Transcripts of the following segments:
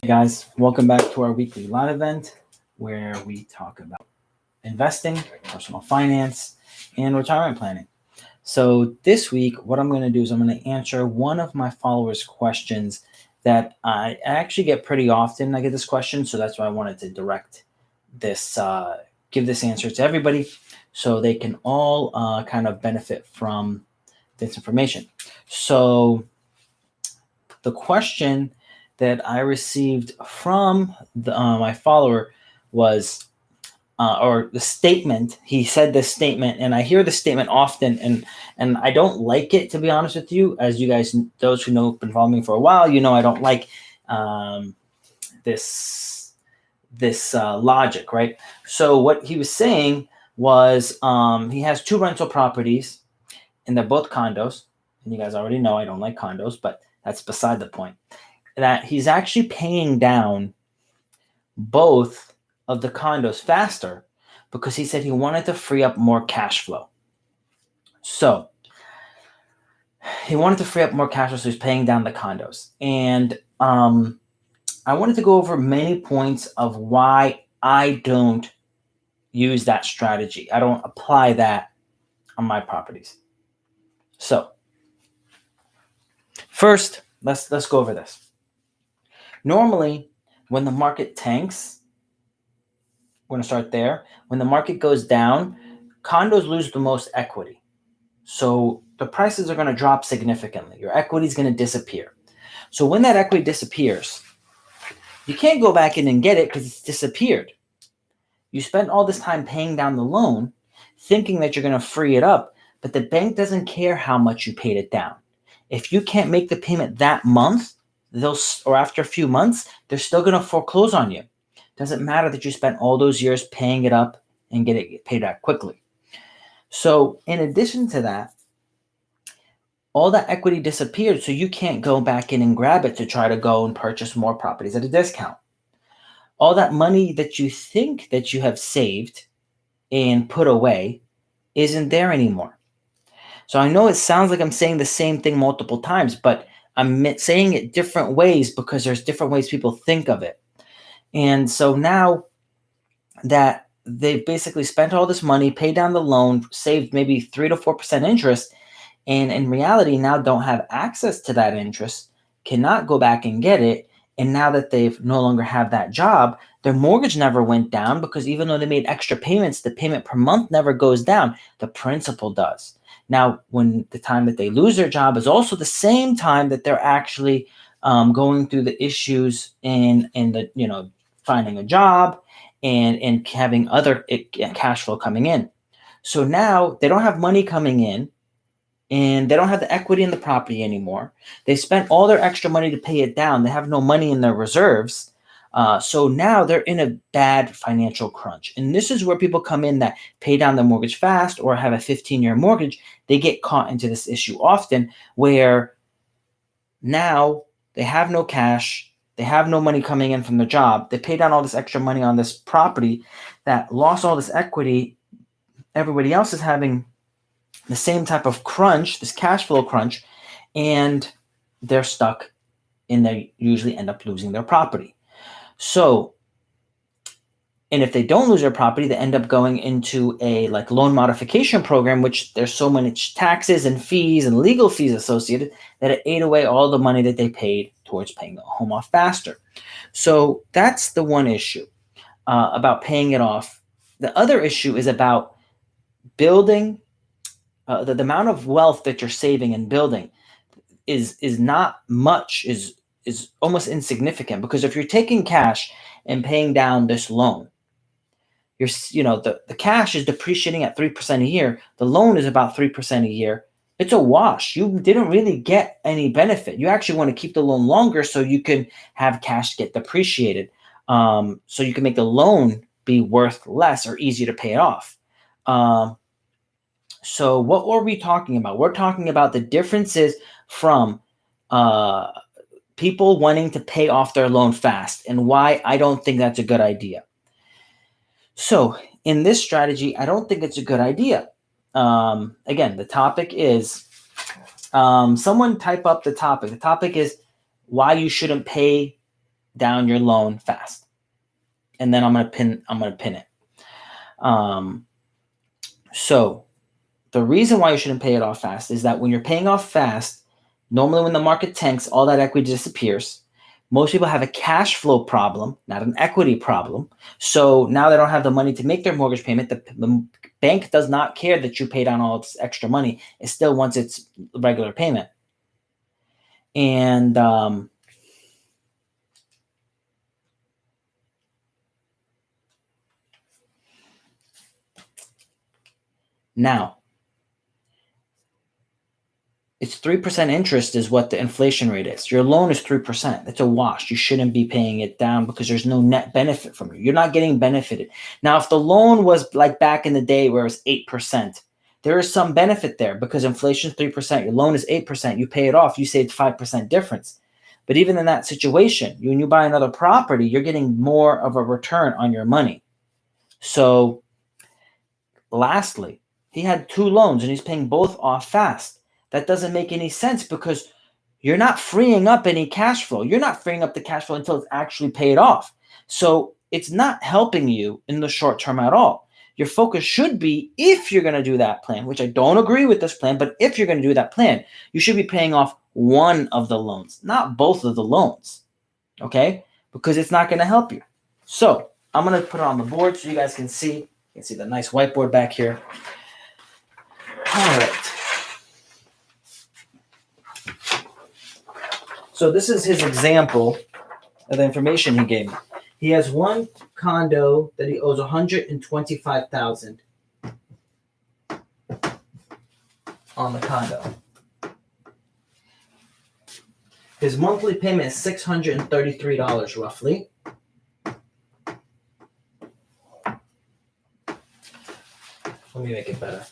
Hey guys, welcome back to our weekly live event where we talk about investing, personal finance, and retirement planning. So this week, what I'm going to do is I'm going to answer one of my followers' questions that I actually get pretty often. I get this question, so that's why I wanted to direct this, give this answer to everybody, so they can all kind of benefit from this information. So the question that I received from my follower was, or the statement. He said this statement, and I hear this statement often, and I don't like it, to be honest with you. As you guys, those who know, been following me for a while, you know I don't like this logic, right? So what he was saying was he has two rental properties, and they're both condos. And you guys already know I don't like condos, but that's beside the point. That he's actually paying down both of the condos faster because he said he wanted to free up more cash flow. So he wanted to free up more cash flow, so he's paying down the condos. And I wanted to go over many points of why I don't use that strategy. I don't apply that on my properties. So first, let's go over this. Normally, when the market tanks, we're going to start there. When the market goes down, condos lose the most equity. So the prices are going to drop significantly. Your equity is going to disappear. So when that equity disappears, you can't go back in and get it because it's disappeared. You spent all this time paying down the loan, thinking that you're going to free it up, but the bank doesn't care how much you paid it down. If you can't make the payment that month, or after a few months, they're still going to foreclose on you. Doesn't matter that you spent all those years paying it up and get it paid back quickly. So in addition to that, all that equity disappeared, so you can't go back in and grab it to try to go and purchase more properties at a discount. All that money that you think that you have saved and put away isn't there anymore. So I know it sounds like I'm saying the same thing multiple times, but I'm saying it different ways because there's different ways people think of it. And so now that they've basically spent all this money, paid down the loan, saved maybe 3 to 4% interest, and in reality now don't have access to that interest, cannot go back and get it. And now that they've no longer have that job, their mortgage never went down because even though they made extra payments, the payment per month never goes down. The principal does. Now, when the time that they lose their job is also the same time that they're actually going through the issues in the finding a job and having other cash flow coming in. So now they don't have money coming in, and they don't have the equity in the property anymore. They spent all their extra money to pay it down. They have no money in their reserves. So now they're in a bad financial crunch. And this is where people come in that pay down the mortgage fast or have a 15-year mortgage. They get caught into this issue often where now they have no cash. They have no money coming in from the job. They pay down all this extra money on this property that lost all this equity. Everybody else is having the same type of crunch, this cash flow crunch, and they're stuck and they usually end up losing their property. So, and if they don't lose their property, they end up going into a loan modification program, which there's so much taxes and fees and legal fees associated that it ate away all the money that they paid towards paying the home off faster. So that's the one issue about paying it off. The other issue is about building. The amount of wealth that you're saving and building is not much, is almost insignificant, because if you're taking cash and paying down this loan, the cash is depreciating at 3% a year. The loan is about 3% a year. It's a wash. You didn't really get any benefit. You actually want to keep the loan longer so you can have cash get depreciated, so you can make the loan be worth less or easier to pay it off. So what were we talking about? We're talking about the differences from people wanting to pay off their loan fast and why I don't think that's a good idea. So in this strategy, I don't think it's a good idea. Again, the topic is Someone type up the topic. The topic is why you shouldn't pay down your loan fast. And then I'm gonna pin it. So the reason why you shouldn't pay it off fast is that when you're paying off fast, normally when the market tanks, all that equity disappears. Most people have a cash flow problem, not an equity problem. So now they don't have the money to make their mortgage payment. The bank does not care that you pay down all this extra money. It still wants its regular payment. And now, it's 3% interest is what the inflation rate is. Your loan is 3%. It's a wash. You shouldn't be paying it down because there's no net benefit from you. You're not getting benefited. Now, if the loan was like back in the day where it was 8%, there is some benefit there because inflation is 3%. Your loan is 8%. You pay it off. You saved 5% difference. But even in that situation, when you buy another property, you're getting more of a return on your money. So lastly, he had 2 loans and he's paying both off fast. That doesn't make any sense because you're not freeing up any cash flow. You're not freeing up the cash flow until it's actually paid off. So it's not helping you in the short term at all. Your focus should be, if you're going to do that plan, which I don't agree with this plan, but if you're going to do that plan, you should be paying off one of the loans, not both of the loans, okay? Because it's not going to help you. So I'm going to put it on the board so you guys can see. You can see the nice whiteboard back here. All right. So this is his example of the information he gave me. He has one condo that he owes $125,000 on the condo. His monthly payment is $633 roughly. Let me make it better.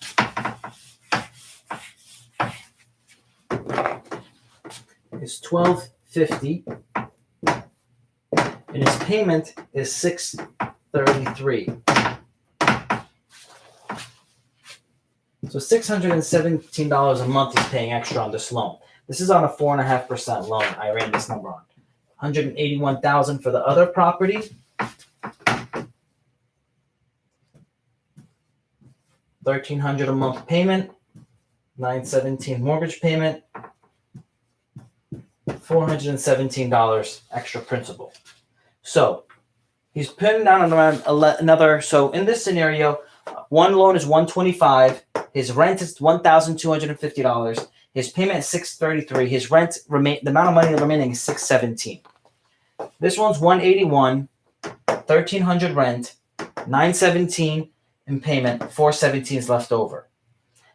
Is $1,250, and his payment is $633. So $617 a month he's paying extra on this loan. This is on a 4.5% loan. I ran this number on. $181,000 for the other property. $1,300 a month payment. $917 mortgage payment. $417 extra principal. So he's putting down around another. So in this scenario, one loan is $125. His rent is $1,250. His payment is $633. His rent the amount of money remaining is $617. This one's $181, $1,300 rent, $917 in payment, $417 is left over.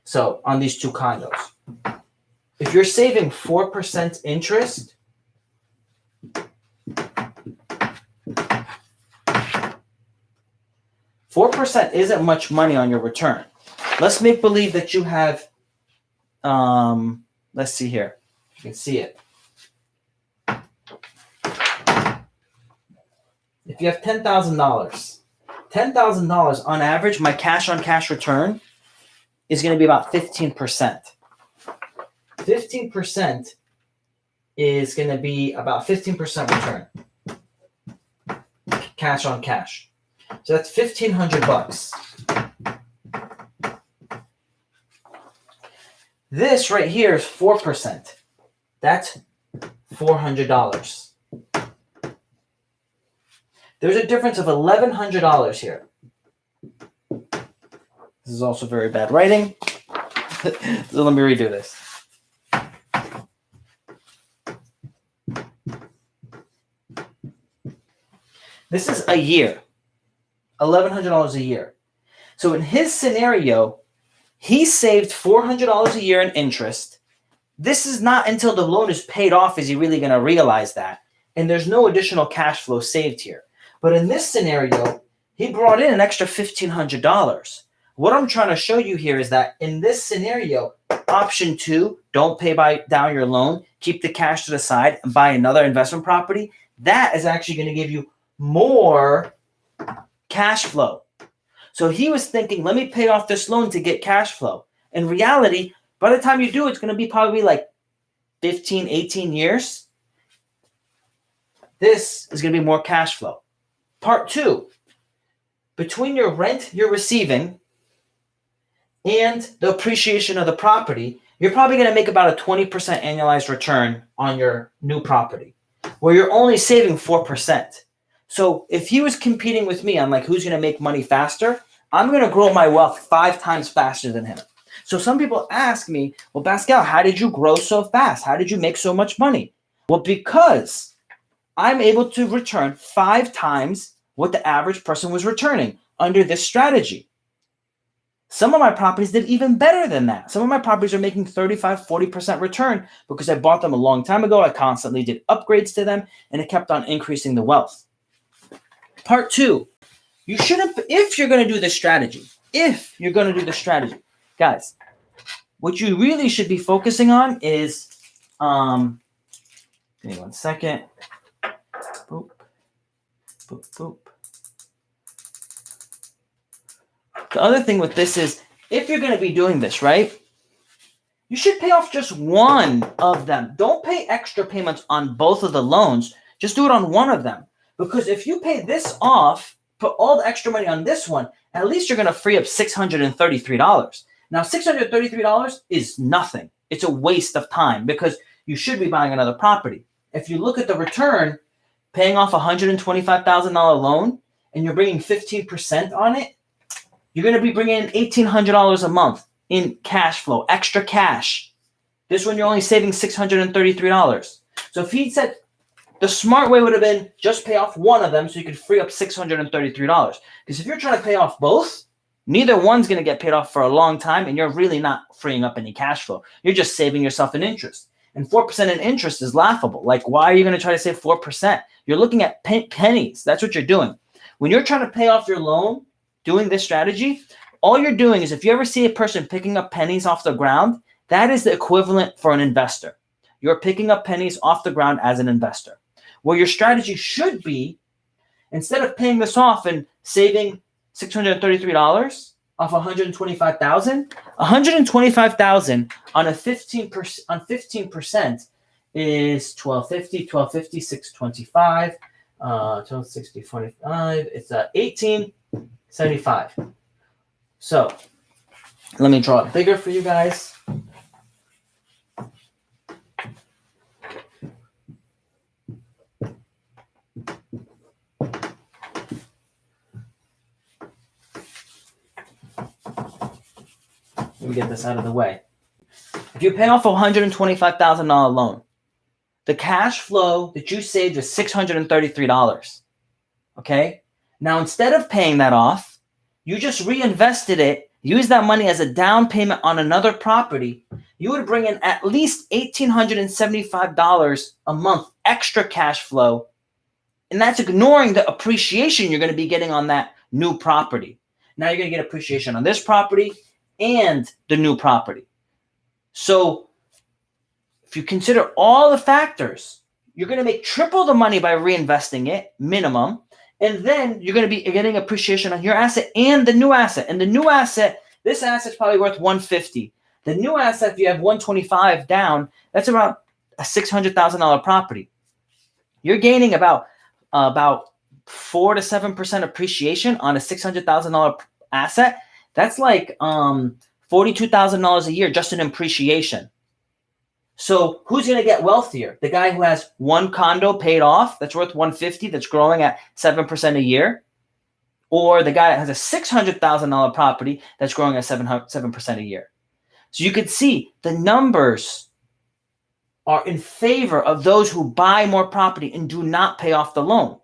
So on these 2 condos. If you're saving 4% interest, $4 isn't much money on your return. Let's make believe that you have, let's see here. You can see it. If you have $10,000, $10,000 on average, my cash on cash return is going to be about 15%. 15% is going to be about 15% return. Cash on cash. So that's $1,500. This right here is 4%. That's $400. There's a difference of $1,100 here. This is also very bad writing. So let me redo this. This is a year, $1,100 a year. So in his scenario, he saved $400 a year in interest. This is not until the loan is paid off is he really going to realize that. And there's no additional cash flow saved here. But in this scenario, he brought in an extra $1,500. What I'm trying to show you here is that in this scenario, option 2, don't pay down your loan, keep the cash to the side and buy another investment property. That is actually going to give you more cash flow. So he was thinking, let me pay off this loan to get cash flow. In reality, By the time you do, it's going to be probably like 15, 18 years. This is going to be more cash flow. Part 2, between your rent you're receiving and the appreciation of the property, you're probably going to make about a 20% annualized return on your new property, where you're only saving 4%. So if he was competing with me on like who's going to make money faster, I'm going to grow my wealth 5 times faster than him. So some people ask me, well, Pascal, how did you grow so fast? How did you make so much money? Well, because I'm able to return 5 times what the average person was returning under this strategy. Some of my properties did even better than that. Some of my properties are making 35, 40% return because I bought them a long time ago. I constantly did upgrades to them, and it kept on increasing the wealth. Part 2, you shouldn't, if you're going to do this strategy, guys, what you really should be focusing on is, give me one second. Boop, boop, boop. The other thing with this is, if you're going to be doing this, right, you should pay off just one of them. Don't pay extra payments on both of the loans. Just do it on one of them. Because if you pay this off, put all the extra money on this one, at least you're going to free up $633. Now, $633 is nothing. It's a waste of time because you should be buying another property. If you look at the return, paying off a $125,000 loan and you're bringing 15% on it, you're going to be bringing in $1,800 a month in cash flow, extra cash. This one, you're only saving $633. So if he said the smart way would have been just pay off one of them so you could free up $633. Because if you're trying to pay off both, neither one's going to get paid off for a long time, and you're really not freeing up any cash flow. You're just saving yourself in interest. And 4% in interest is laughable. Like, why are you going to try to save 4%? You're looking at pennies. That's what you're doing. When you're trying to pay off your loan, doing this strategy, all you're doing is, if you ever see a person picking up pennies off the ground, that is the equivalent for an investor. You're picking up pennies off the ground as an investor. Well, your strategy should be, instead of paying this off and saving $633 off $125,000, $125,000 on a 15% is $1,250, 625, 1260, 25. It's $1,875. So let me draw it bigger for you guys. Let me get this out of the way. If you pay off a $125,000 loan, the cash flow that you saved is $633. Okay? Now, instead of paying that off, you just reinvested it, use that money as a down payment on another property, you would bring in at least $1,875 a month extra cash flow. And that's ignoring the appreciation you're going to be getting on that new property. Now you're going to get appreciation on this property and the new property. So if you consider all the factors, you're going to make triple the money by reinvesting it, minimum. And then you're going to be getting appreciation on your asset and the new asset. And the new asset, this asset's probably worth $150. The new asset, if you have $125 down, that's about a $600,000 property. You're gaining about 4 to 7% appreciation on a $600,000 asset. That's like $42,000 a year just in appreciation. So who's going to get wealthier? The guy who has one condo paid off that's worth $150 that's growing at 7% a year, or the guy that has a $600,000 property that's growing at 7% a year? So you could see the numbers are in favor of those who buy more property and do not pay off the loan.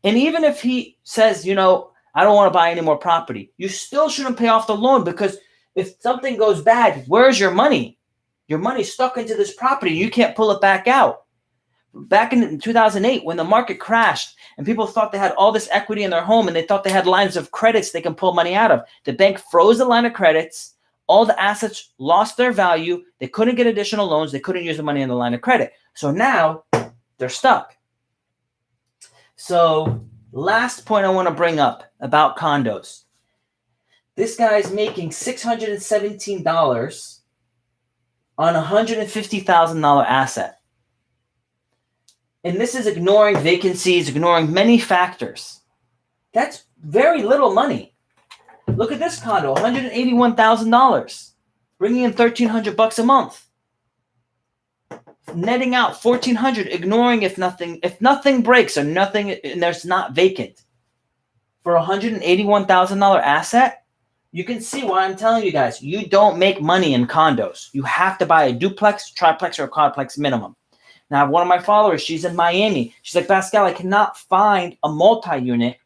And even if he says, I don't want to buy any more property, you still shouldn't pay off the loan, because if something goes bad, where's your money? Your money's stuck into this property. You can't pull it back out. Back in 2008, when the market crashed and people thought they had all this equity in their home and they thought they had lines of credits they can pull money out of, the bank froze the line of credits. All the assets lost their value. They couldn't get additional loans. They couldn't use the money in the line of credit. So now they're stuck. So last point I want to bring up about condos. This guy's making $617 on a $150,000 asset. And this is ignoring vacancies, ignoring many factors. That's very little money. Look at this condo, $181,000, bringing in $1,300 a month, netting out $1,400, ignoring if nothing breaks or nothing, and there's not vacant. For a $181,000 asset, you can see why I'm telling you guys, you don't make money in condos. You have to buy a duplex, triplex, or a quadplex minimum. Now, one of my followers, she's in Miami. She's like, Pascal, I cannot find a multi-unit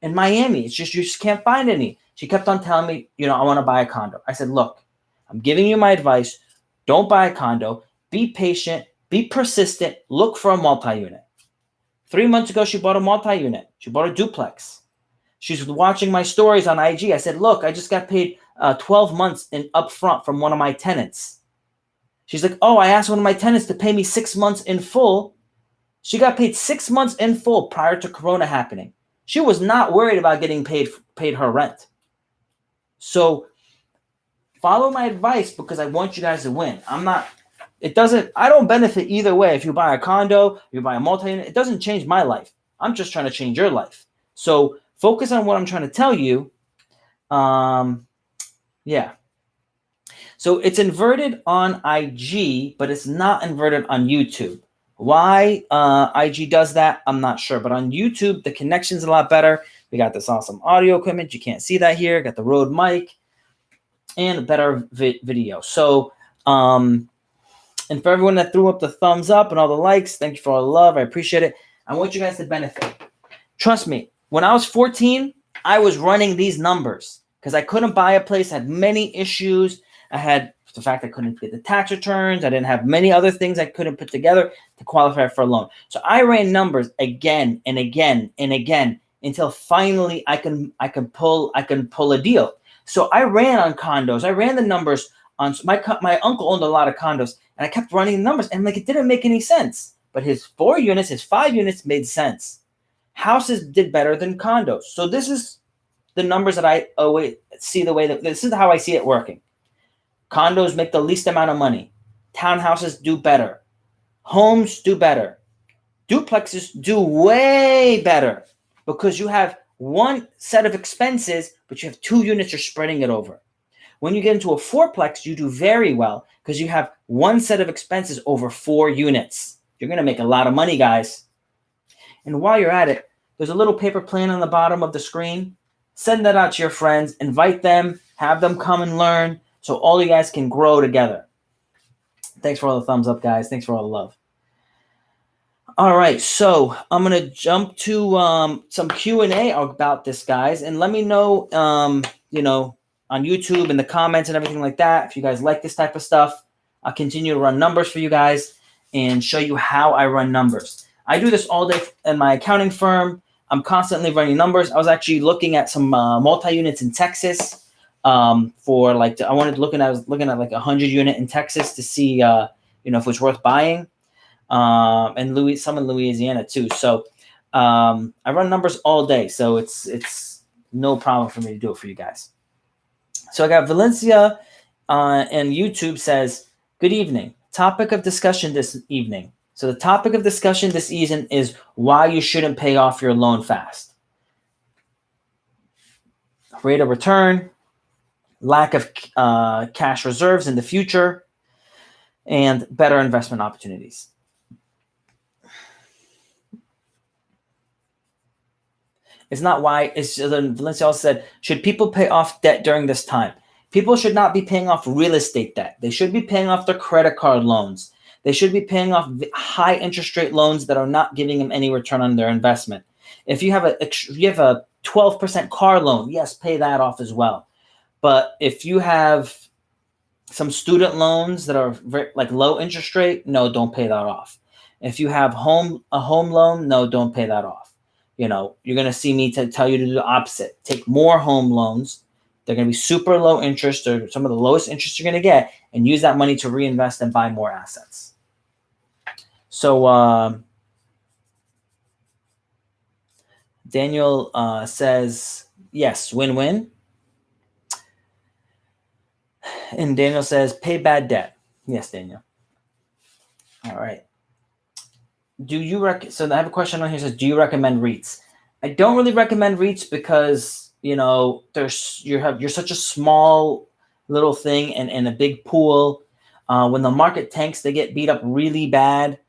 in Miami. It's just, you just can't find any. She kept on telling me, I want to buy a condo. I said, look, I'm giving you my advice. Don't buy a condo. Be patient. Be persistent. Look for a multi-unit. 3 months ago, she bought a multi-unit. She bought a duplex. She's watching my stories on IG. I said, look, I just got paid 12 months in upfront from one of my tenants. She's like, oh, I asked one of my tenants to pay me 6 months in full. She got paid 6 months in full prior to Corona happening. She was not worried about getting paid her rent. So follow my advice because I want you guys to win. I don't benefit either way. If you buy a condo, you buy a multi-unit, it doesn't change my life. I'm just trying to change your life. So focus on what I'm trying to tell you. Yeah. So it's inverted on IG, but it's not inverted on YouTube. Why IG does that, I'm not sure. But on YouTube, the connection's a lot better. We got this awesome audio equipment. You can't see that here. Got the Rode mic and better video. So, and for everyone that threw up the thumbs up and all the likes, thank you for all the love. I appreciate it. I want you guys to benefit. Trust me, when I was 14, I was running these numbers because I couldn't buy a place. I had many issues. I had the fact I couldn't get the tax returns. I didn't have many other things I couldn't put together to qualify for a loan. So I ran numbers again and again and again until finally I can pull a deal. So I ran on condos. I ran the numbers on my uncle owned a lot of condos, and I kept running the numbers, and it didn't make any sense. But his 4 units, his 5 units made sense. Houses did better than condos. So this is the numbers that I always see this is how I see it working. Condos make the least amount of money. Townhouses do better. Homes do better. Duplexes do way better because you have one set of expenses, but you have 2 units you're spreading it over. When you get into a fourplex, you do very well because you have one set of expenses over 4 units. You're going to make a lot of money, guys. And while you're at it, there's a little paper plane on the bottom of the screen. Send that out to your friends. Invite them. Have them come and learn so all you guys can grow together. Thanks for all the thumbs up, guys. Thanks for all the love. All right, so I'm going to jump to some Q&A about this, guys. And let me know, on YouTube in the comments and everything like that. If you guys like this type of stuff, I'll continue to run numbers for you guys and show you how I run numbers. I do this all day in my accounting firm. I'm constantly running numbers. I was actually looking at some multi-units in Texas I was looking at like 100 unit in Texas to see, if it was worth buying. And some in Louisiana too. So I run numbers all day. So it's no problem for me to do it for you guys. So I got Valencia and YouTube says, good evening. Topic of discussion this evening. So the topic of discussion this season is why you shouldn't pay off your loan fast. Rate of return, lack of cash reserves in the future, and better investment opportunities. It's not why. Valencia also said, should people pay off debt during this time? People should not be paying off real estate debt. They should be paying off their credit card loans. They should be paying off high interest rate loans that are not giving them any return on their investment. If you have a 12% car loan, yes, pay that off as well. But if you have some student loans that are low interest rate, no, don't pay that off. If you have a home loan, no, don't pay that off. You're going to see me tell you to do the opposite. Take more home loans. They're going to be super low interest or some of the lowest interest you're going to get, and use that money to reinvest and buy more assets. So Daniel says, yes, win-win. And Daniel says, pay bad debt. Yes, Daniel. All right. So I have a question on here. Says, do you recommend REITs? I don't really recommend REITs because you're such a small little thing and a big pool. When the market tanks, they get beat up really bad.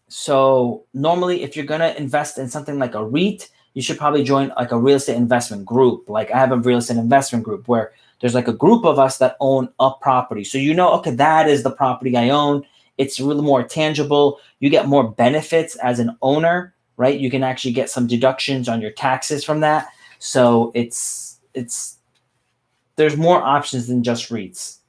So normally, if you're gonna invest in something like a REIT, you should probably join like a real estate investment group. Like I have a real estate investment group where there's like a group of us that own a property. So okay, that is the property I own. It's really more tangible. You get more benefits as an owner, right? You can actually get some deductions on your taxes from that. So there's more options than just REITs.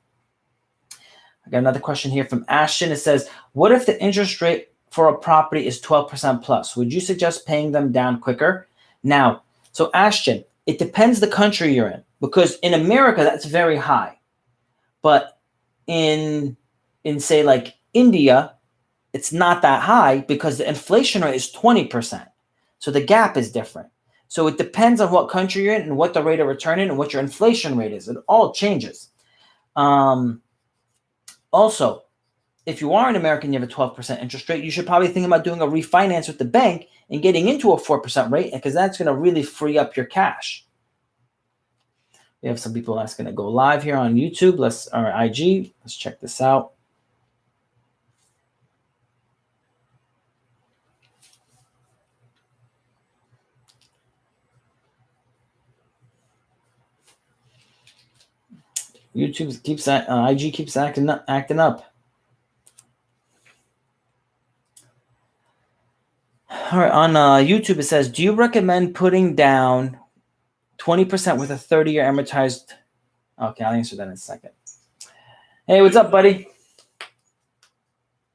I got another question here from Ashton. It says, what if the interest rate for a property is 12% plus? Would you suggest paying them down quicker? Now, so Ashton, it depends the country you're in, because in America, that's very high. But in say like India, it's not that high because the inflation rate is 20%. So the gap is different. So it depends on what country you're in and what the rate of return is and what your inflation rate is. It all changes. Also, if you are an American, you have a 12% interest rate, you should probably think about doing a refinance with the bank and getting into a 4% rate, because that's going to really free up your cash. We have some people that's going to go live here on YouTube. Or IG. Let's check this out. IG keeps acting up. All right, on YouTube it says, do you recommend putting down 20% with a 30-year amortized? Okay, I'll answer that in a second. Hey, what's up, buddy?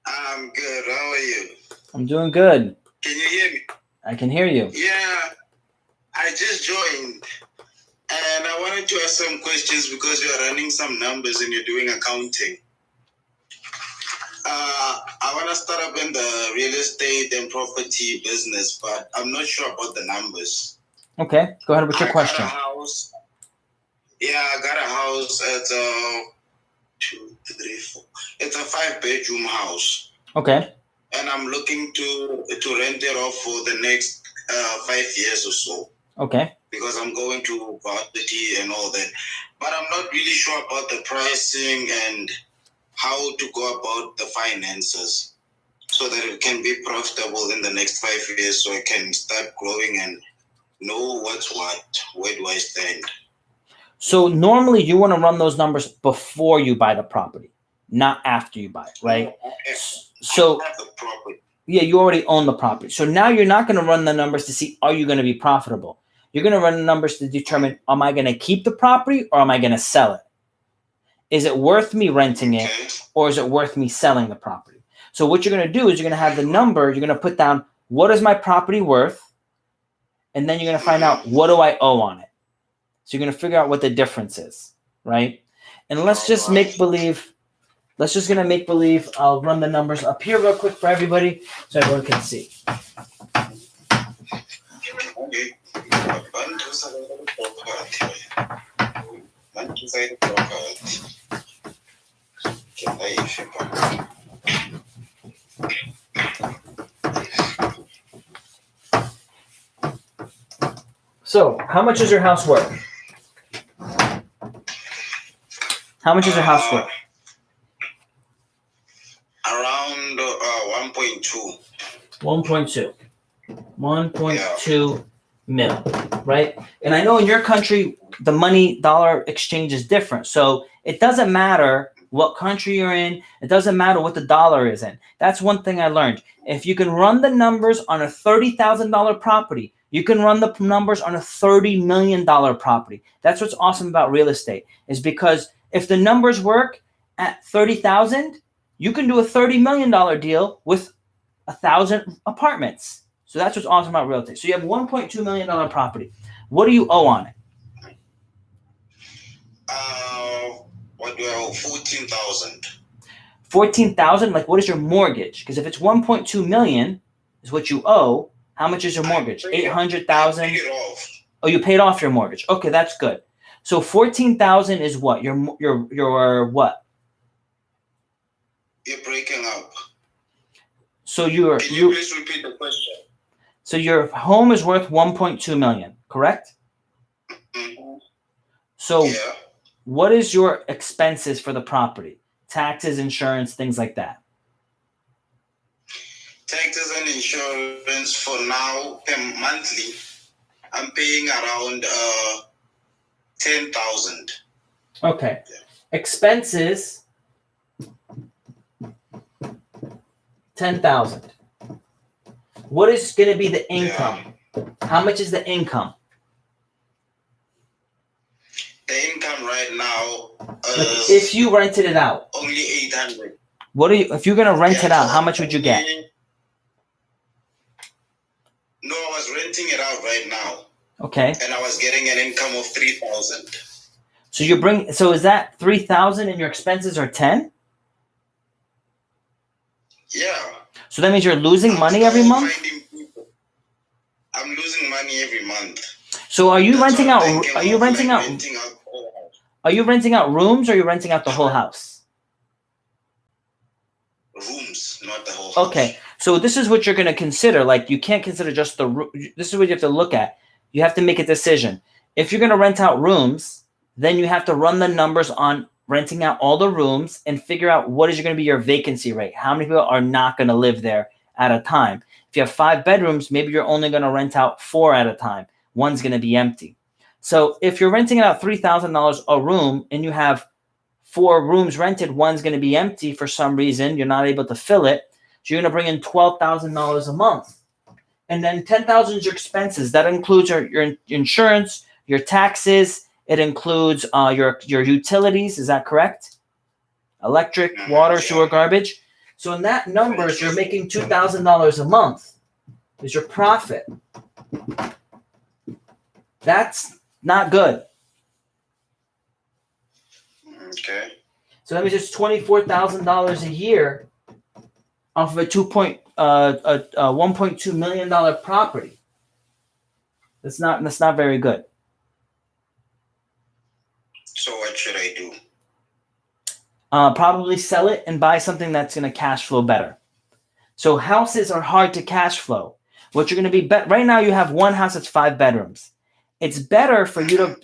I'm good. How are you? I'm doing good. Can you hear me? I can hear you. Yeah, I just joined, and I wanted to ask some questions because you are running some numbers and you're doing accounting. I want to start up in the real estate and property business, but I'm not sure about the numbers. Okay, go ahead with your question. I got a house. It's a 2, 3, 4. It's a 5-bedroom house. Okay. And I'm looking to rent it off for the next 5 years or so. Okay. Because I'm going to varsity and all that. But I'm not really sure about the pricing and how to go about the finances so that it can be profitable in the next 5 years, so I can start growing and know what's what. Where do I stand? So normally you want to run those numbers before you buy the property, not after you buy it, right? Okay. So I have the property. Yeah, you already own the property. So now you're not going to run the numbers to see, are you going to be profitable? You're going to run the numbers to determine, am I going to keep the property or am I going to sell it? Is it worth me renting it or is it worth me selling the property? So what you're going to do is you're going to have the number, you're going to put down, what is my property worth? And then you're going to find out, what do I owe on it? So you're going to figure out what the difference is, right? And let's just make believe. Let's just gonna make believe. I'll run the numbers up here real quick for everybody so everyone can see. So, how much is your house worth? How much is your house worth? Around 1.2. 1.2. 1.2 mil, right? And I know in your country, the money dollar exchange is different. So it doesn't matter what country you're in. It doesn't matter what the dollar is in. That's one thing I learned. If you can run the numbers on a $30,000 property, you can run the numbers on a $30 million property. That's what's awesome about real estate, is because if the numbers work at 30,000, you can do a $30 million deal with 1,000 apartments. So that's what's awesome about real estate. So you have $1.2 million property. What do you owe on it? What do I owe? 14,000. 14,000? Like, what is your mortgage? Because if it's 1.2 million is what you owe, how much is your mortgage? 800,000. Oh, you paid off your mortgage. Okay, that's good. So 14,000 is what? Your what? You're breaking up. So Can you please repeat the question? So your home is worth 1.2 million, correct? Mm-hmm. So Yeah. what is your expenses for the property? Taxes, insurance, things like that. Taxes and insurance for now per monthly, I'm paying around 10,000. Okay. Yeah. Expenses 10,000. What is going to be the income? Yeah. How much is the income? The income right now like if you rented it out. Only 800. What are you if you're going to rent it out, how much would you get? No, I was renting it out right now. Okay. And I was getting an income of 3,000. So is that 3,000 and your expenses are 10? Yeah. So that means you're losing money every month? I'm losing money every month. So are you renting out rooms, or are you renting out rooms, or are you renting out the whole house? Rooms, not the whole house. Okay. So this is what you're going to consider. Like, you can't consider just this is what you have to look at. You have to make a decision. If you're going to rent out rooms, then you have to run the numbers on renting out all the rooms and figure out what is going to be your vacancy rate. How many people are not going to live there at a time? If you have 5 bedrooms, maybe you're only going to rent out 4 at a time. One's going to be empty. So if you're renting out $3,000 a room and you have 4 rooms rented, one's going to be empty for some reason, you're not able to fill it. So you're going to bring in $12,000 a month. And then $10,000 is your expenses. That includes your insurance, your taxes. It includes your utilities. Is that correct? Electric, water, sewer, garbage. So in that numbers, you're making $2,000 a month is your profit. That's not good. Okay. So that means it's $24,000 a year off of a $1.2 million property. That's not very good. So what should I do? Probably sell it and buy something that's going to cash flow better. So houses are hard to cash flow. What you're going to be right now, you have one house that's 5 bedrooms. It's better for you to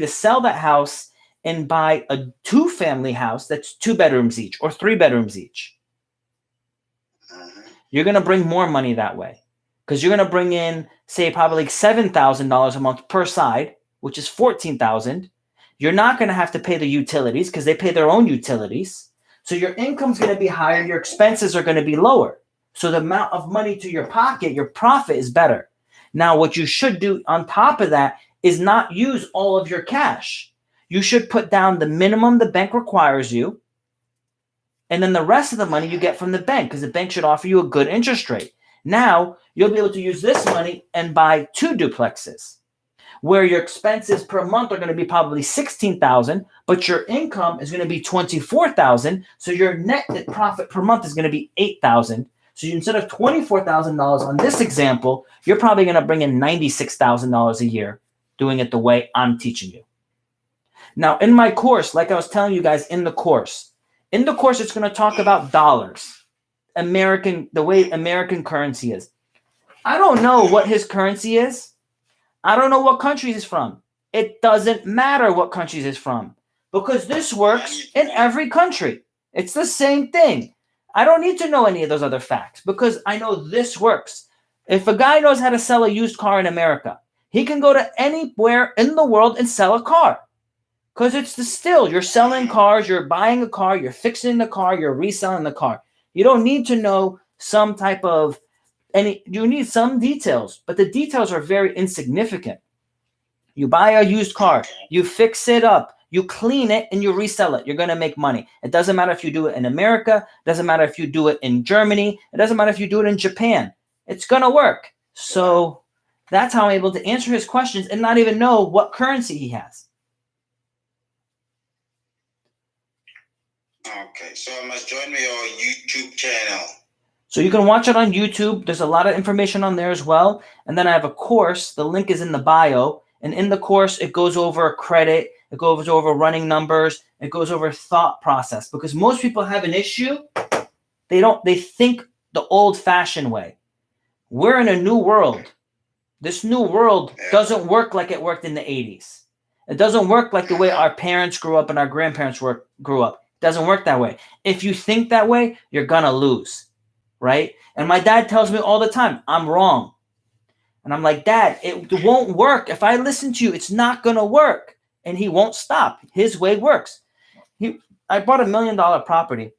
sell that house and buy a 2-family house that's 2 bedrooms each or 3 bedrooms each. You're going to bring more money that way because you're going to bring in, say, probably like $7,000 a month per side, which is $14,000. You're not going to have to pay the utilities because they pay their own utilities. So your income's going to be higher. Your expenses are going to be lower. So the amount of money to your pocket, your profit is better. Now, what you should do on top of that is not use all of your cash. You should put down the minimum the bank requires you. And then the rest of the money you get from the bank because the bank should offer you a good interest rate. Now, you'll be able to use this money and buy 2 duplexes where your expenses per month are going to be probably $16,000, but your income is going to be $24,000. So your net profit per month is going to be $8,000. So instead of $24,000 on this example, you're probably going to bring in $96,000 a year doing it the way I'm teaching you. Now, in my course, like I was telling you guys in the course, it's going to talk about dollars, the way American currency is. I don't know what his currency is. I don't know what country he's from. It doesn't matter what country he's from because this works in every country. It's the same thing. I don't need to know any of those other facts because I know this works. If a guy knows how to sell a used car in America, he can go to anywhere in the world and sell a car because you're selling cars, you're buying a car, you're fixing the car, you're reselling the car. You don't need to know you need some details, but the details are very insignificant. You buy a used car, you fix it up, you clean it, and you resell it. You're going to make money. It doesn't matter if you do it in America. It doesn't matter if you do it in Germany. It doesn't matter if you do it in Japan. It's going to work. So that's how I'm able to answer his questions and not even know what currency he has. Okay, so I must join your YouTube channel. So you can watch it on YouTube. There's a lot of information on there as well. And then I have a course. The link is in the bio. And in the course, it goes over credit. It goes over running numbers. It goes over thought process, because most people have an issue. They think the old-fashioned way. We're in a new world. This new world doesn't work like it worked in the 80s. It doesn't work like the way our parents grew up and our grandparents grew up. It doesn't work that way. If you think that way, you're going to lose, right? And my dad tells me all the time, I'm wrong. And I'm like, Dad, it won't work. If I listen to you, it's not going to work. And he won't stop. His way works. I bought $1 million property,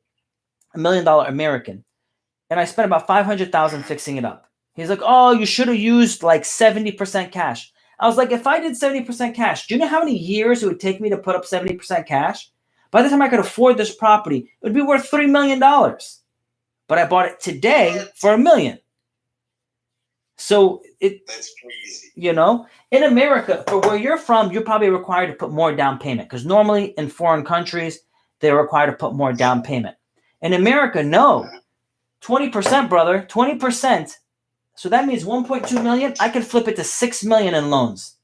$1 million American, and I spent about $500,000 fixing it up. He's like, oh, you should have used like 70% cash. I was like, if I did 70% cash, do you know how many years it would take me to put up 70% cash? By the time I could afford this property, it would be worth $3 million. But I bought it today for $1 million. So that's crazy. You know, in America, for where you're from, you're probably required to put more down payment, because normally in foreign countries, they're required to put more down payment. In America, no. 20%, brother, 20%. So that means 1.2 million. I can flip it to 6 million in loans.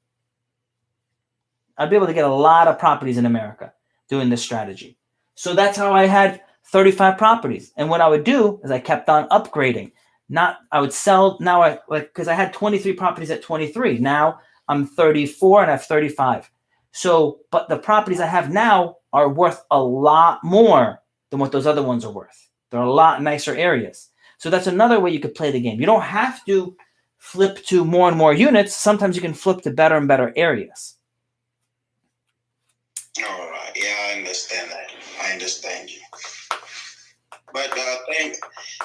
I'd be able to get a lot of properties in America doing this strategy. So that's how I had 35 properties. And what I would do is I kept on upgrading. I would sell now, because I had 23 properties at 23. Now I'm 34 and I have 35. So, but the properties I have now are worth a lot more than what those other ones are worth. They're a lot nicer areas. So that's another way you could play the game. You don't have to flip to more and more units. Sometimes you can flip to better and better areas. All right. Yeah, I understand that. I understand you. But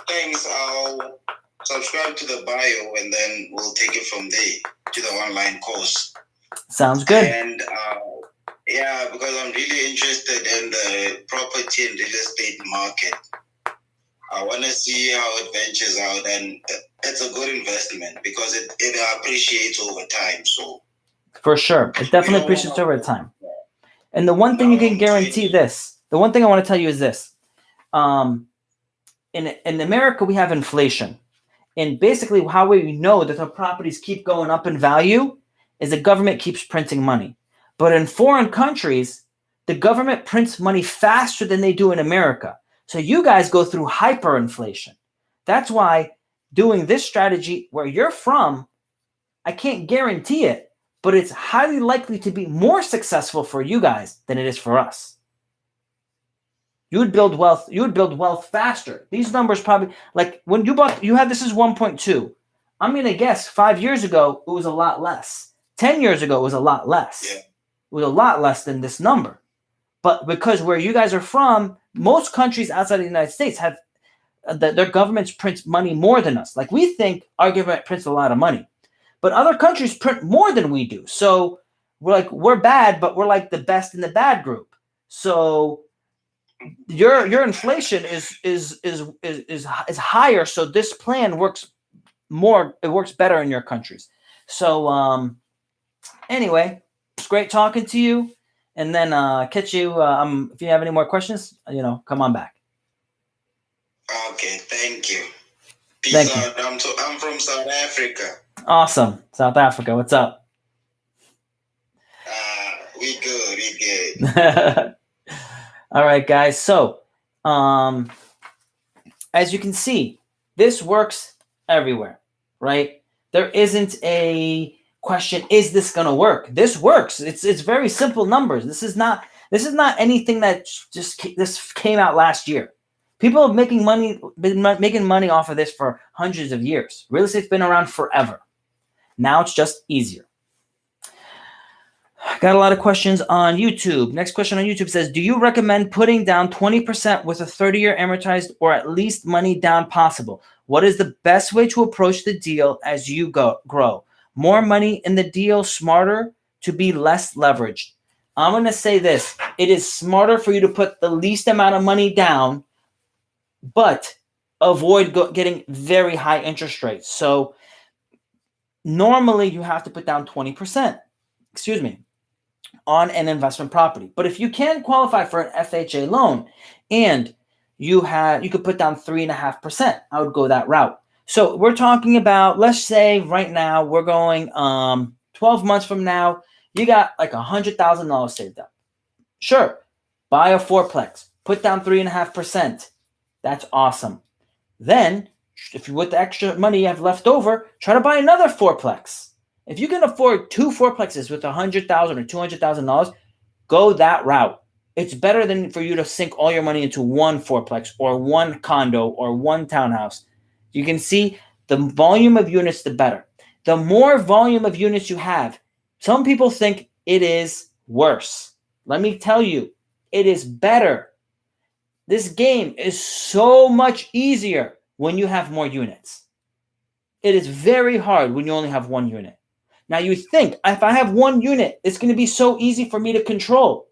thanks. I'll subscribe to the bio and then we'll take it from there to the online course. Sounds good. And yeah, because I'm really interested in the property and real estate market. I want to see how it ventures out, and it's a good investment because it appreciates over time. So for sure, it definitely appreciates over time. And the one thing you can guarantee the one thing I want to tell you is this. In America, we have inflation. And basically how we know that the properties keep going up in value is the government keeps printing money. But in foreign countries, the government prints money faster than they do in America. So you guys go through hyperinflation. That's why doing this strategy where you're from, I can't guarantee it, but it's highly likely to be more successful for you guys than it is for us. You would build wealth faster. These numbers probably, like when you have this is 1.2. I'm going to guess 5 years ago, it was a lot less. 10 years ago, it was a lot less. Yeah. It was a lot less than this number. But because where you guys are from, most countries outside of the United States have their governments print money more than us. Like we think our government prints a lot of money, but other countries print more than we do. So we're bad, but we're like the best in the bad group. So your inflation is higher. So this plan works more. It works better in your countries. So anyway, it's great talking to you. And then catch you. If you have any more questions, come on back. Okay, thank you. Peace out. I'm from South Africa. Awesome, South Africa. What's up? We good. All right, guys. So, as you can see, this works everywhere, right? There isn't a question, is this going to work? This works. It's very simple numbers. This is not anything that this came out last year. People have been making money off of this for hundreds of years. Real estate's been around forever. Now it's just easier. Got a lot of questions on YouTube. Next question on YouTube says, do you recommend putting down 20% with a 30-year amortized or at least money down possible? What is the best way to approach the deal as you grow? More money in the deal, smarter to be less leveraged. I'm going to say this. It is smarter for you to put the least amount of money down, but avoid getting very high interest rates. So normally you have to put down 20%, on an investment property. But if you can qualify for an FHA loan and you could put down 3.5%, I would go that route. So we're talking about, let's say right now we're going 12 months from now, you got like $100,000 saved up. Sure. buy a fourplex, put down 3.5%. That's awesome. Then, if you with the extra money you have left over, try to buy another fourplex. If you can afford 2 fourplexes with $100,000 or $200,000, go that route. It's better than for you to sink all your money into one fourplex or one condo or one townhouse. You can see the volume of units, the better. The more volume of units you have, some people think it is worse. Let me tell you, it is better. This game is so much easier when you have more units. It is very hard when you only have one unit. Now you think, if I have one unit, it's going to be so easy for me to control.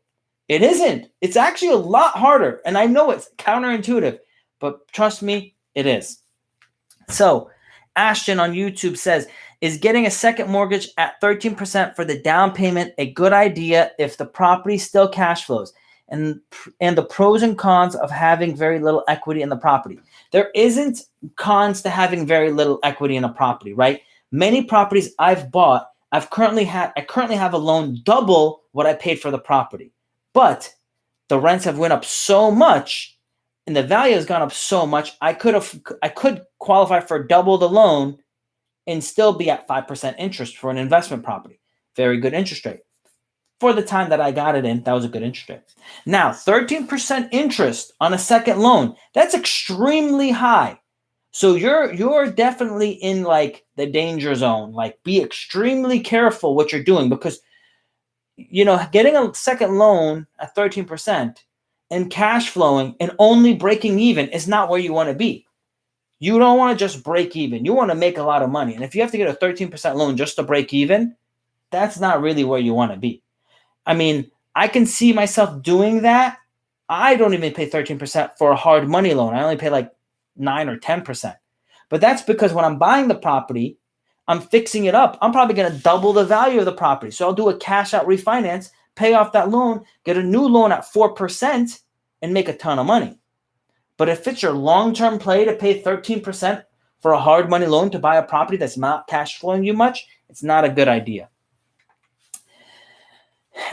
It isn't. It's actually a lot harder. And I know it's counterintuitive, but trust me, it is. So Ashton on YouTube says, is getting a second mortgage at 13% for the down payment a good idea if the property still cash flows? And the pros and cons of having very little equity in the property. There isn't cons to having very little equity in a property, right? Many properties I've bought, I currently have a loan double what I paid for the property. But the rents have went up so much and the value has gone up so much, I could qualify for double the loan and still be at 5% interest for an investment property. Very good interest rate. For the time that I got it in, that was a good interest rate. Now, 13% interest on a second loan, that's extremely high. So you're definitely in like the danger zone. Like, be extremely careful what you're doing, because getting a second loan at 13% and cash flowing and only breaking even is not where you want to be. You don't want to just break even. You want to make a lot of money. And if you have to get a 13% loan just to break even, that's not really where you want to be. I mean, I can see myself doing that. I don't even pay 13% for a hard money loan. I only pay like 9 or 10%. But that's because when I'm buying the property, I'm fixing it up. I'm probably going to double the value of the property. So I'll do a cash out refinance, pay off that loan, get a new loan at 4%, and make a ton of money. But if it's your long-term play to pay 13% for a hard money loan to buy a property that's not cash flowing you much, it's not a good idea.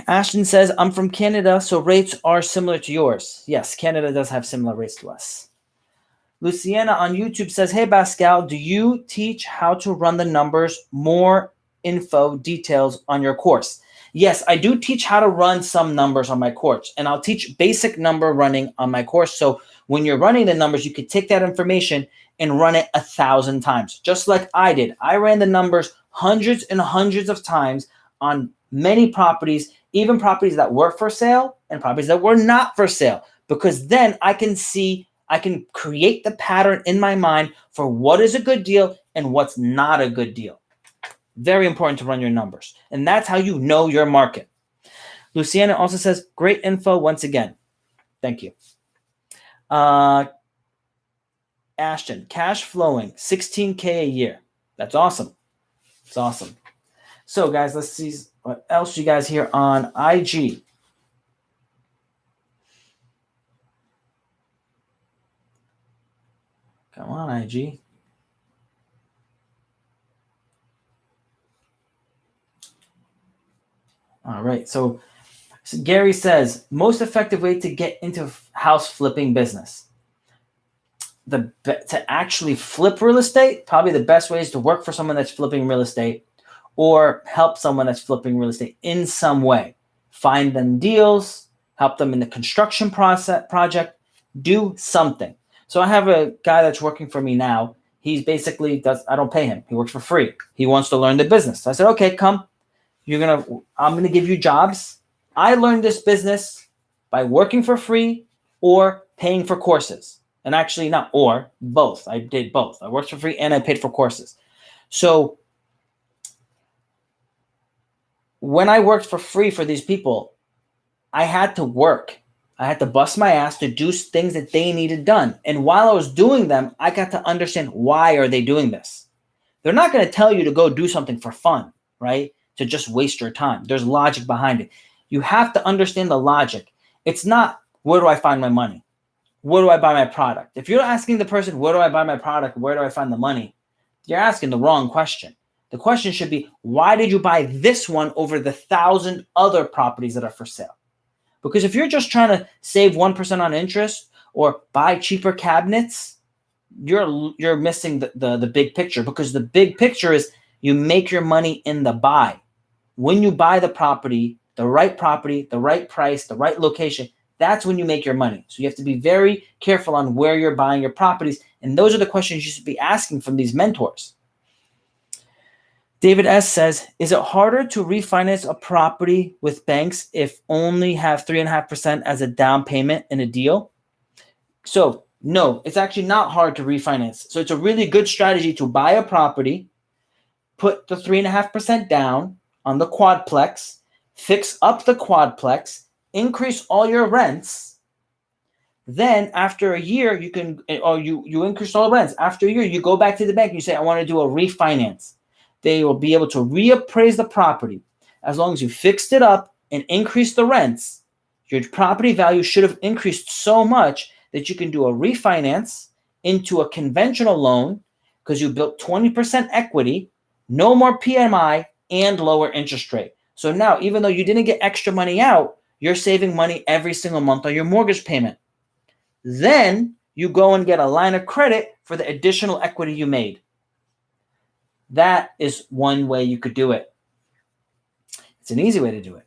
Ashton says, I'm from Canada, so rates are similar to yours. Yes, Canada does have similar rates to us. Luciana on YouTube says, hey, Pascal, do you teach how to run the numbers, more info, details on your course? Yes, I do teach how to run some numbers on my course, and I'll teach basic number running on my course. So when you're running the numbers, you could take that information and run it 1,000 times, just like I did. I ran the numbers hundreds and hundreds of times on many properties, even properties that were for sale and properties that were not for sale, because then I can create the pattern in my mind for what is a good deal and what's not a good deal. Very important to run your numbers. And that's how you know your market. Luciana also says, great info once again. Thank you. Ashton, cash flowing, $16K a year. That's awesome. It's awesome. So guys, let's see what else you guys hear on IG. Come on, IG. All right. So Gary says, most effective way to get into house flipping business. To actually flip real estate, probably the best way is to work for someone that's flipping real estate or help someone that's flipping real estate in some way. Find them deals, help them in the construction project, do something. So I have a guy that's working for me now. He's basically I don't pay him. He works for free. He wants to learn the business. So I said, okay, come. I'm going to give you jobs. I learned this business by working for free or paying for courses. And actually not or, both. I did both. I worked for free and I paid for courses. So when I worked for free for these people, I had to work. I had to bust my ass to do things that they needed done. And while I was doing them, I got to understand, why are they doing this? They're not going to tell you to go do something for fun, right? To just waste your time. There's logic behind it. You have to understand the logic. It's not, where do I find my money? Where do I buy my product? If you're asking the person, where do I buy my product? Where do I find the money? You're asking the wrong question. The question should be, why did you buy this one over the 1,000 other properties that are for sale? Because if you're just trying to save 1% on interest or buy cheaper cabinets, you're missing the big picture, because the big picture is you make your money in the buy. When you buy the right property, the right price, the right location, that's when you make your money. So you have to be very careful on where you're buying your properties. And those are the questions you should be asking from these mentors. David S. says, is it harder to refinance a property with banks if only have 3.5% as a down payment in a deal? So no, it's actually not hard to refinance. So it's a really good strategy to buy a property, put the 3.5% down on the quadplex, fix up the quadplex, increase all your rents. Then after a year, you increase all the rents. After a year, you go back to the bank and you say, I want to do a refinance. They will be able to reappraise the property. As long as you fixed it up and increased the rents, your property value should have increased so much that you can do a refinance into a conventional loan because you built 20% equity, no more PMI, and lower interest rate. So now, even though you didn't get extra money out, you're saving money every single month on your mortgage payment. Then you go and get a line of credit for the additional equity you made. That is one way you could do it. It's an easy way to do it.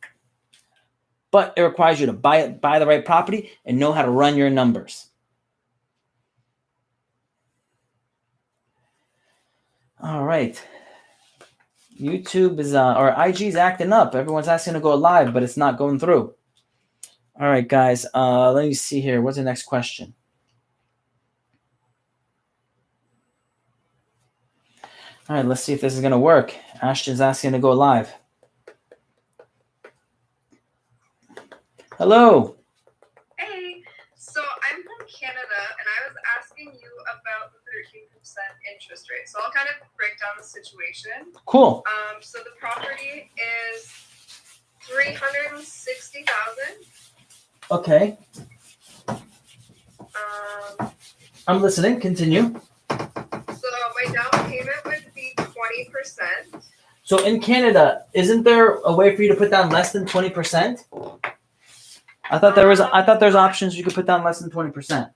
But it requires you to buy the right property and know how to run your numbers. All right. YouTube is, or IG is acting up. Everyone's asking to go live, but it's not going through. All right, guys. Let me see here. What's the next question? All right, let's see if this is going to work. Ashton's asking to go live. Hello. Hey, so I'm from Canada, and I was asking you about the 13% interest rate. So I'll kind of break down the situation. Cool. So the property is $360,000. Okay. I'm listening. Continue. So my down payment would be 20%. So in Canada, isn't there a way for you to put down less than 20%? I thought there's options you could put down less than 20%. Not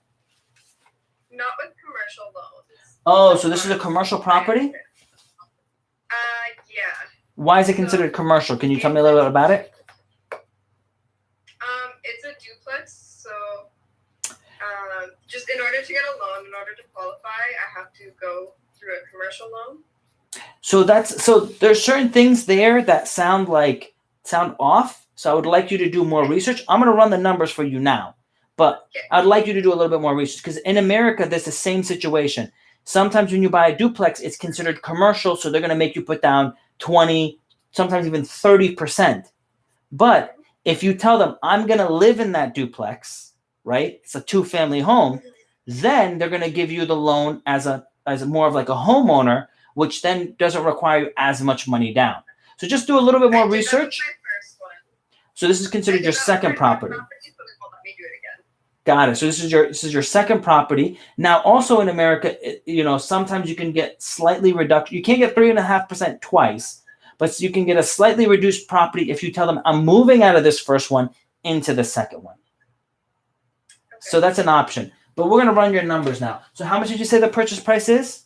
with commercial loans. Oh, so this is a commercial property? Yeah. Why is it considered commercial? Can you tell me a little bit about it? It's a duplex, so just in order to get a loan, in order to qualify, I have to go through a commercial loan. So there's certain things there that sound off. So I would like you to do more research. I'm going to run the numbers for you now, but I'd like you to do a little bit more research, because in America, there's the same situation. Sometimes when you buy a duplex, it's considered commercial. So they're going to make you put down 20, sometimes even 30%. But if you tell them, I'm going to live in that duplex, right? It's a 2-family home. Then they're going to give you the loan as more of like a homeowner, which then doesn't require you as much money down. So just do a little bit more research. So this is considered your second property. Got it. So this is your second property. Now, also in America, sometimes you can get slightly reduced. You can't get 3.5% twice, but you can get a slightly reduced property if you tell them, I'm moving out of this first one into the second one. Okay. So that's an option. But we're going to run your numbers now. So how much did you say the purchase price is?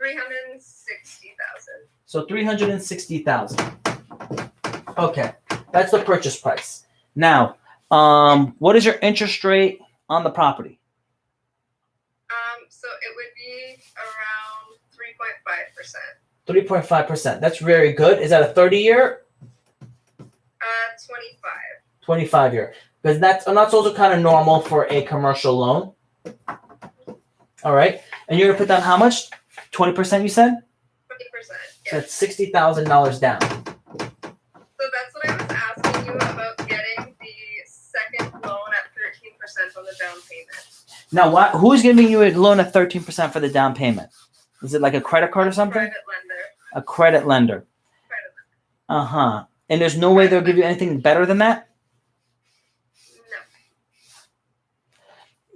$360,000. So $360,000. Okay. That's the purchase price. Now, what is your interest rate on the property? So it would be around 3.5%. 3.5%. That's very good. Is that a 30-year? 25. 25-year. Because that's also kind of normal for a commercial loan. All right. And you're going to put down how much? 20%, you said? 20%. So that's $60,000 down. So that's what I was asking you about, getting the second loan at 13% on the down payment. Now, who's giving you a loan at 13% for the down payment? Is it like a credit card or something? Private lender. A credit lender. Uh-huh. And there's no way they'll give you anything better than that?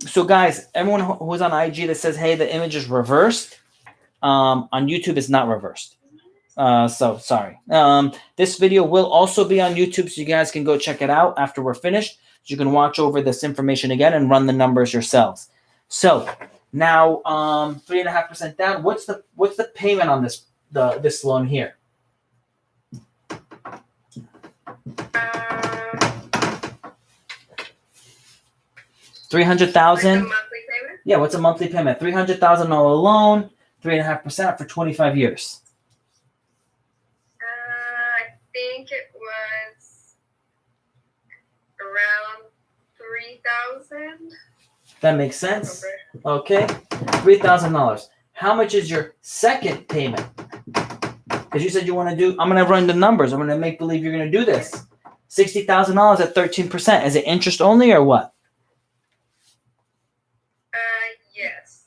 No. So, guys, everyone who's on IG that says, hey, the image is reversed, on YouTube, it's not reversed. So sorry. This video will also be on YouTube, so you guys can go check it out after we're finished. So you can watch over this information again and run the numbers yourselves. So now 3.5% down. What's the payment on this loan here? 300,000. Monthly payment? Yeah, what's a monthly payment? $300,000 loan, 3.5% for 25 years. I think it was around 3,000. That makes sense. Okay, $3,000. How much is your second payment? Because you said you want to do. I'm going to run the numbers. I'm going to make believe you're going to do this. $60,000 at 13%. Is it interest only or what? Yes.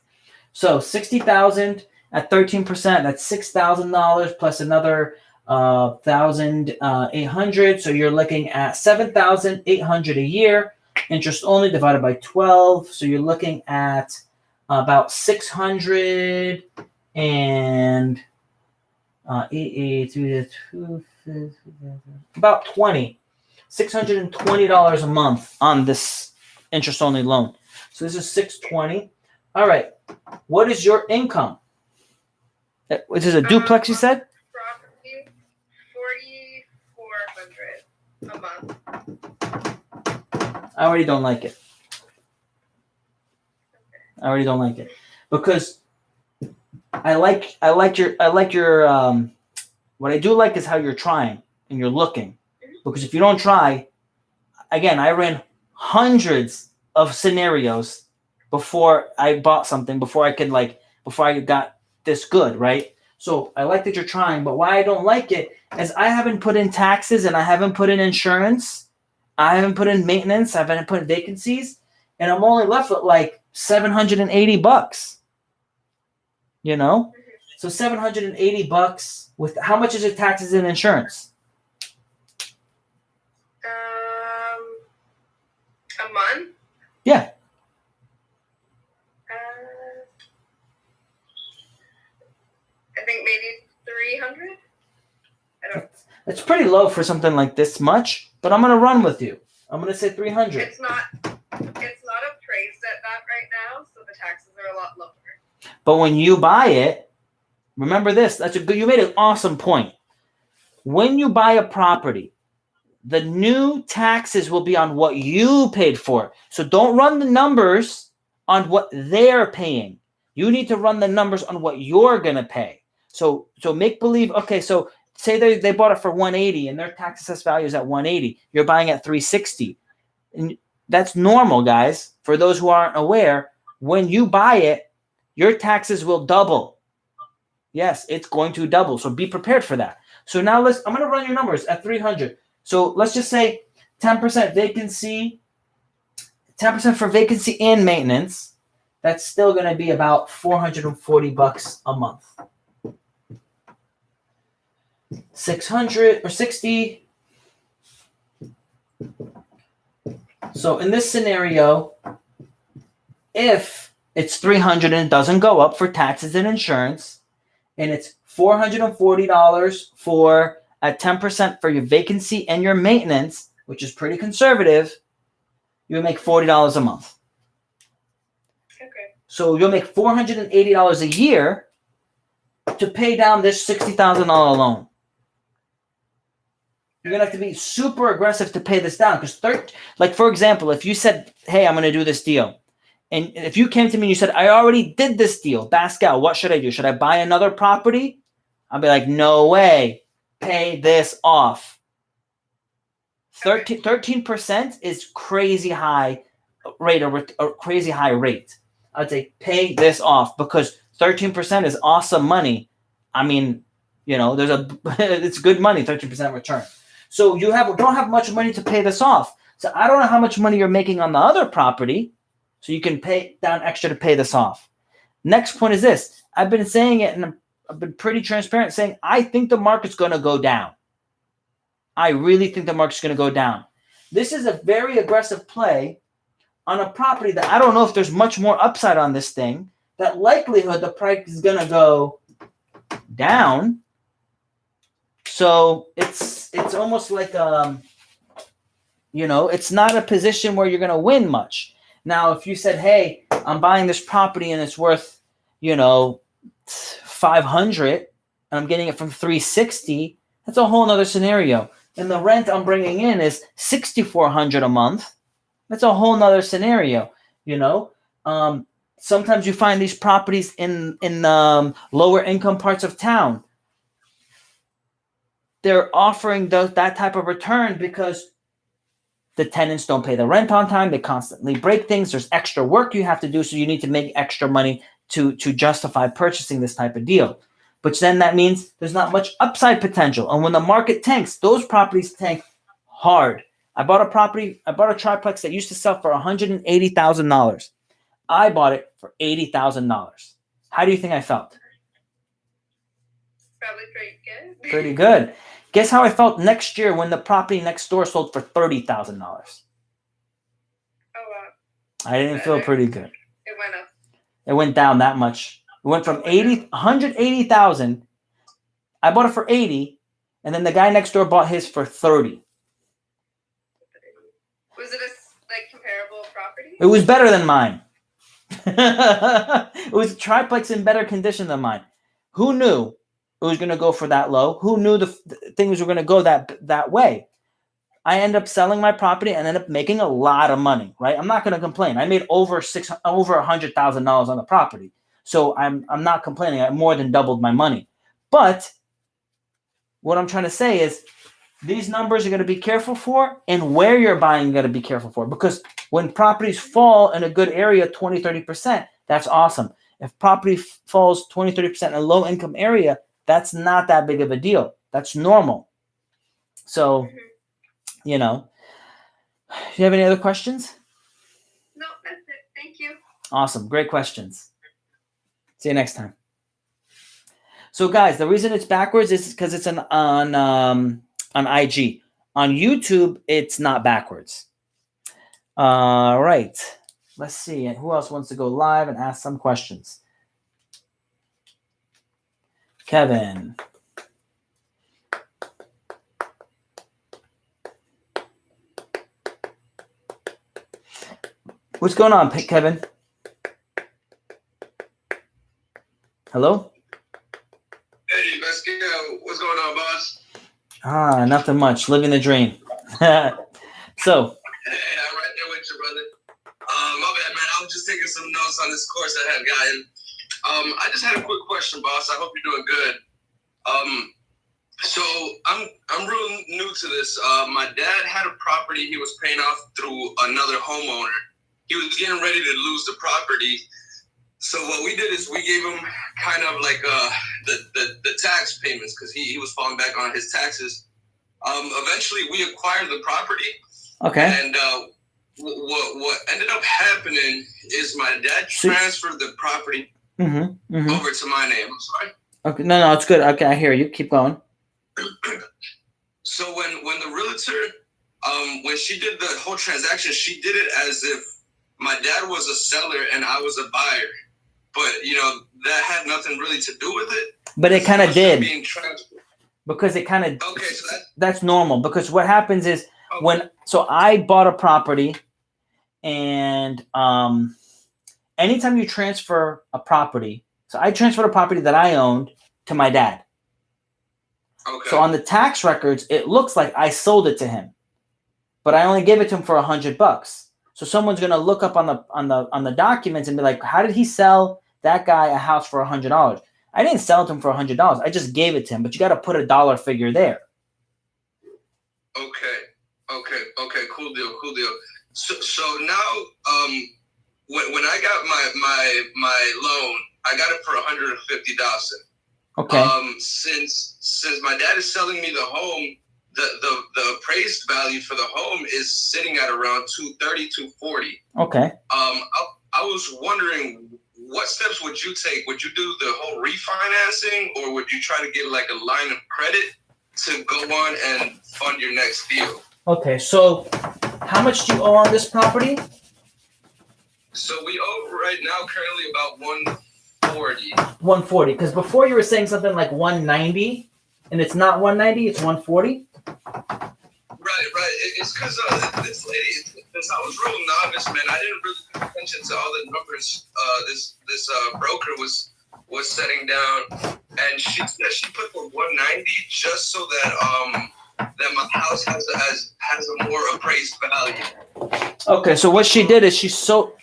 So $60,000 at 13%. That's $6,000 plus another $1,800. So you're looking at $7,800 a year. Interest only divided by 12. So you're looking at about 600 and about $620 a month on this interest only loan. So this is $620. All right. What is your income? This is a duplex, you said? Property, $4,400 a month. I already don't like it. Because I like your what I do like is how you're trying and you're looking. Because if you don't try, again, I ran hundreds of scenarios before I bought something, before I got this good, right? So I like that you're trying, but why I don't like it is I haven't put in taxes and I haven't put in insurance. I haven't put in maintenance. I haven't put in vacancies, and I'm only left with like $780. You know, so $780 with how much is it taxes and insurance? A month? Yeah. I think maybe 300. It's pretty low for something like this much, but I'm gonna run with you. I'm gonna say 300. It's not appraised at that right now, so the taxes are a lot lower. But when you buy it, remember this. You made an awesome point. When you buy a property, the new taxes will be on what you paid for. So don't run the numbers on what they're paying. You need to run the numbers on what you're gonna pay. So make believe. Okay, so say they bought it for 180 and their tax assessed value is at 180. You're buying at 360. And that's normal, guys. For those who aren't aware, when you buy it, your taxes will double. Yes, it's going to double. So be prepared for that. So now I'm going to run your numbers at 300. So let's just say 10% vacancy, 10% for vacancy and maintenance. That's still going to be about $440 a month. 600 or 60. So in this scenario, if it's 300 and it doesn't go up for taxes and insurance, and it's $440 for at 10% for your vacancy and your maintenance, which is pretty conservative, you would make $40 a month. Okay. So you'll make $480 a year to pay down this $60,000 loan. You're going to have to be super aggressive to pay this down. Because, for example, if you said, hey, I'm going to do this deal. And if you came to me and you said, I already did this deal, Pascal, what should I do? Should I buy another property? I'll be like, no way. Pay this off. 13% is crazy high rate or crazy high rate. I'd say pay this off because 13% is awesome money. I mean, it's good money, 13% return. So you don't have much money to pay this off. So I don't know how much money you're making on the other property. So you can pay down extra to pay this off. Next point is this. I've been saying it and I've been pretty transparent saying I think the market's going to go down. I really think the market's going to go down. This is a very aggressive play on a property that I don't know if there's much more upside on this thing. That likelihood the price is going to go down. So it's almost like it's not a position where you're going to win much. Now, if you said, "Hey, I'm buying this property and it's worth, 500, and I'm getting it from 360," that's a whole nother scenario. And the rent I'm bringing in is 6,400 a month. That's a whole nother scenario. Sometimes you find these properties in lower income parts of town. They're offering that type of return because the tenants don't pay the rent on time. They constantly break things. There's extra work you have to do, so you need to make extra money to justify purchasing this type of deal. But then that means there's not much upside potential. And when the market tanks, those properties tank hard. I bought a triplex that used to sell for $180,000. I bought it for $80,000. How do you think I felt? Probably pretty good. Pretty good. Guess how I felt next year when the property next door sold for $30,000? Oh, wow. I didn't feel pretty good. It went up. It went down that much. It went from 180,000. I bought it for 80, and then the guy next door bought his for 30. Was it a comparable property? It was better than mine. It was a triplex in better condition than mine. Who knew it was going to go for that low? Who knew the things were going to go that way? I end up selling my property and end up making a lot of money, right? I'm not going to complain. I made over $100,000 on the property. So I'm not complaining. I more than doubled my money. But what I'm trying to say is these numbers are going to be careful for, and where you're buying you got to be careful for, because when properties fall in a good area 20, 30%, that's awesome. If property falls 20, 30% in a low income area, that's not that big of a deal. That's normal. So, do you have any other questions? No, that's it. Thank you. Awesome. Great questions. See you next time. So guys, the reason it's backwards is because it's on IG. On YouTube, it's not backwards. All right. Let's see. And who else wants to go live and ask some questions? Kevin. What's going on, Kevin? Hello? Hey, let's get what's going on, boss? Nothing much. Living the dream. So. Hey, I'm right there with you, brother. My bad, man. I was just taking some notes on this course I had gotten. I just had a quick question, boss. I hope you're doing good. So I'm real new to this. My dad had a property he was paying off through another homeowner. He was getting ready to lose the property. So what we did is we gave him kind of like the tax payments because he was falling back on his taxes. Eventually, we acquired the property. Okay. And what ended up happening is my dad transferred the property over to my name. I'm sorry. Okay. No, it's good. Okay, I hear you. Keep going. So when the realtor, when she did the whole transaction, she did it as if my dad was a seller and I was a buyer. But, that had nothing really to do with it. But it kind of did. Being transferred. Because it kind of, okay, so that's normal. Because what happens is so I bought a property, and anytime you transfer a property, so I transferred a property that I owned to my dad. Okay. So on the tax records, it looks like I sold it to him, but I only gave it to him for $100. So someone's gonna look up on the documents and be like, how did he sell that guy a house for $100? I didn't sell it to him for $100. I just gave it to him, but you got to put a dollar figure there. Okay. Cool deal. So now, when I got my loan, I got it for $150,000. Okay. Since my dad is selling me the home, the appraised value for the home is sitting at around $230,000, $240,000. Okay. I was wondering, what steps would you take? Would you do the whole refinancing, or would you try to get like a line of credit to go on and fund your next deal? Okay. So how much do you owe on this property? So we owe right now currently about $140. 140. Because before you were saying something like 190, and it's not 190, it's 140. Right. It's because this lady, because I was real novice, man. I didn't really pay attention to all the numbers this broker was setting down, and she said she put the 190 just so that that my house has a more appraised value. Okay, so what she did is so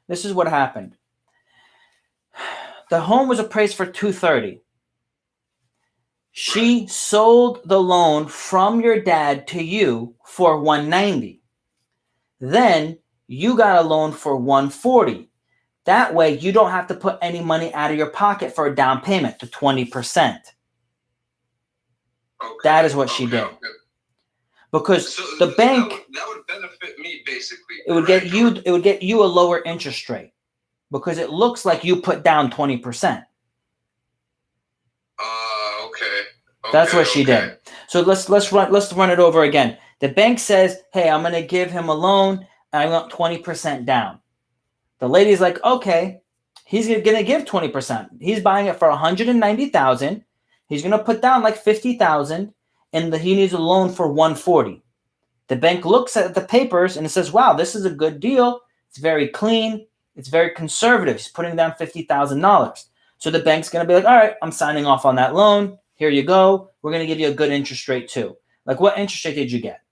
this is what happened. The home was appraised for 230. She sold the loan from your dad to you for 190. Then you got a loan for 140. That way you don't have to put any money out of your pocket for a down payment to 20%. Okay. That is what she did. Okay. Because So the bank that would benefit me basically. it would get you a lower interest rate because it looks like you put down 20%. Okay. That's what she did. So let's run it over again. The bank says, "Hey, I'm going to give him a loan and I want 20% down." The lady's like, "Okay, he's going to give 20%. He's buying it for $190,000. He's going to put down like $50,000 and he needs a loan for $140." The bank looks at the papers and it says, "Wow, this is a good deal. It's very clean. It's very conservative. He's putting down $50,000." So the bank's going to be like, "All right, I'm signing off on that loan. Here you go. We're going to give you a good interest rate too." Like, what interest rate did you get?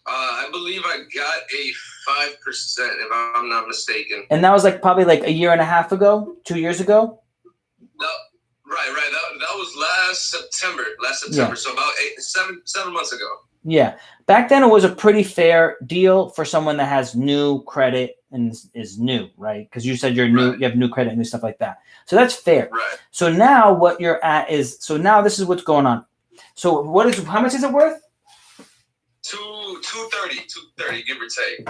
I believe I got a 5%, if I'm not mistaken. And that was like probably like a year and a half ago, 2 years ago? Right. That was last September. Yeah. So about 7 months ago. Yeah. Back then it was a pretty fair deal for someone that has new credit and is new, right? Because you said you're new, you have new credit and stuff like that. So that's fair. Right. So now what you're at is, so now this is what's going on. So how much is it worth? 230, give or take.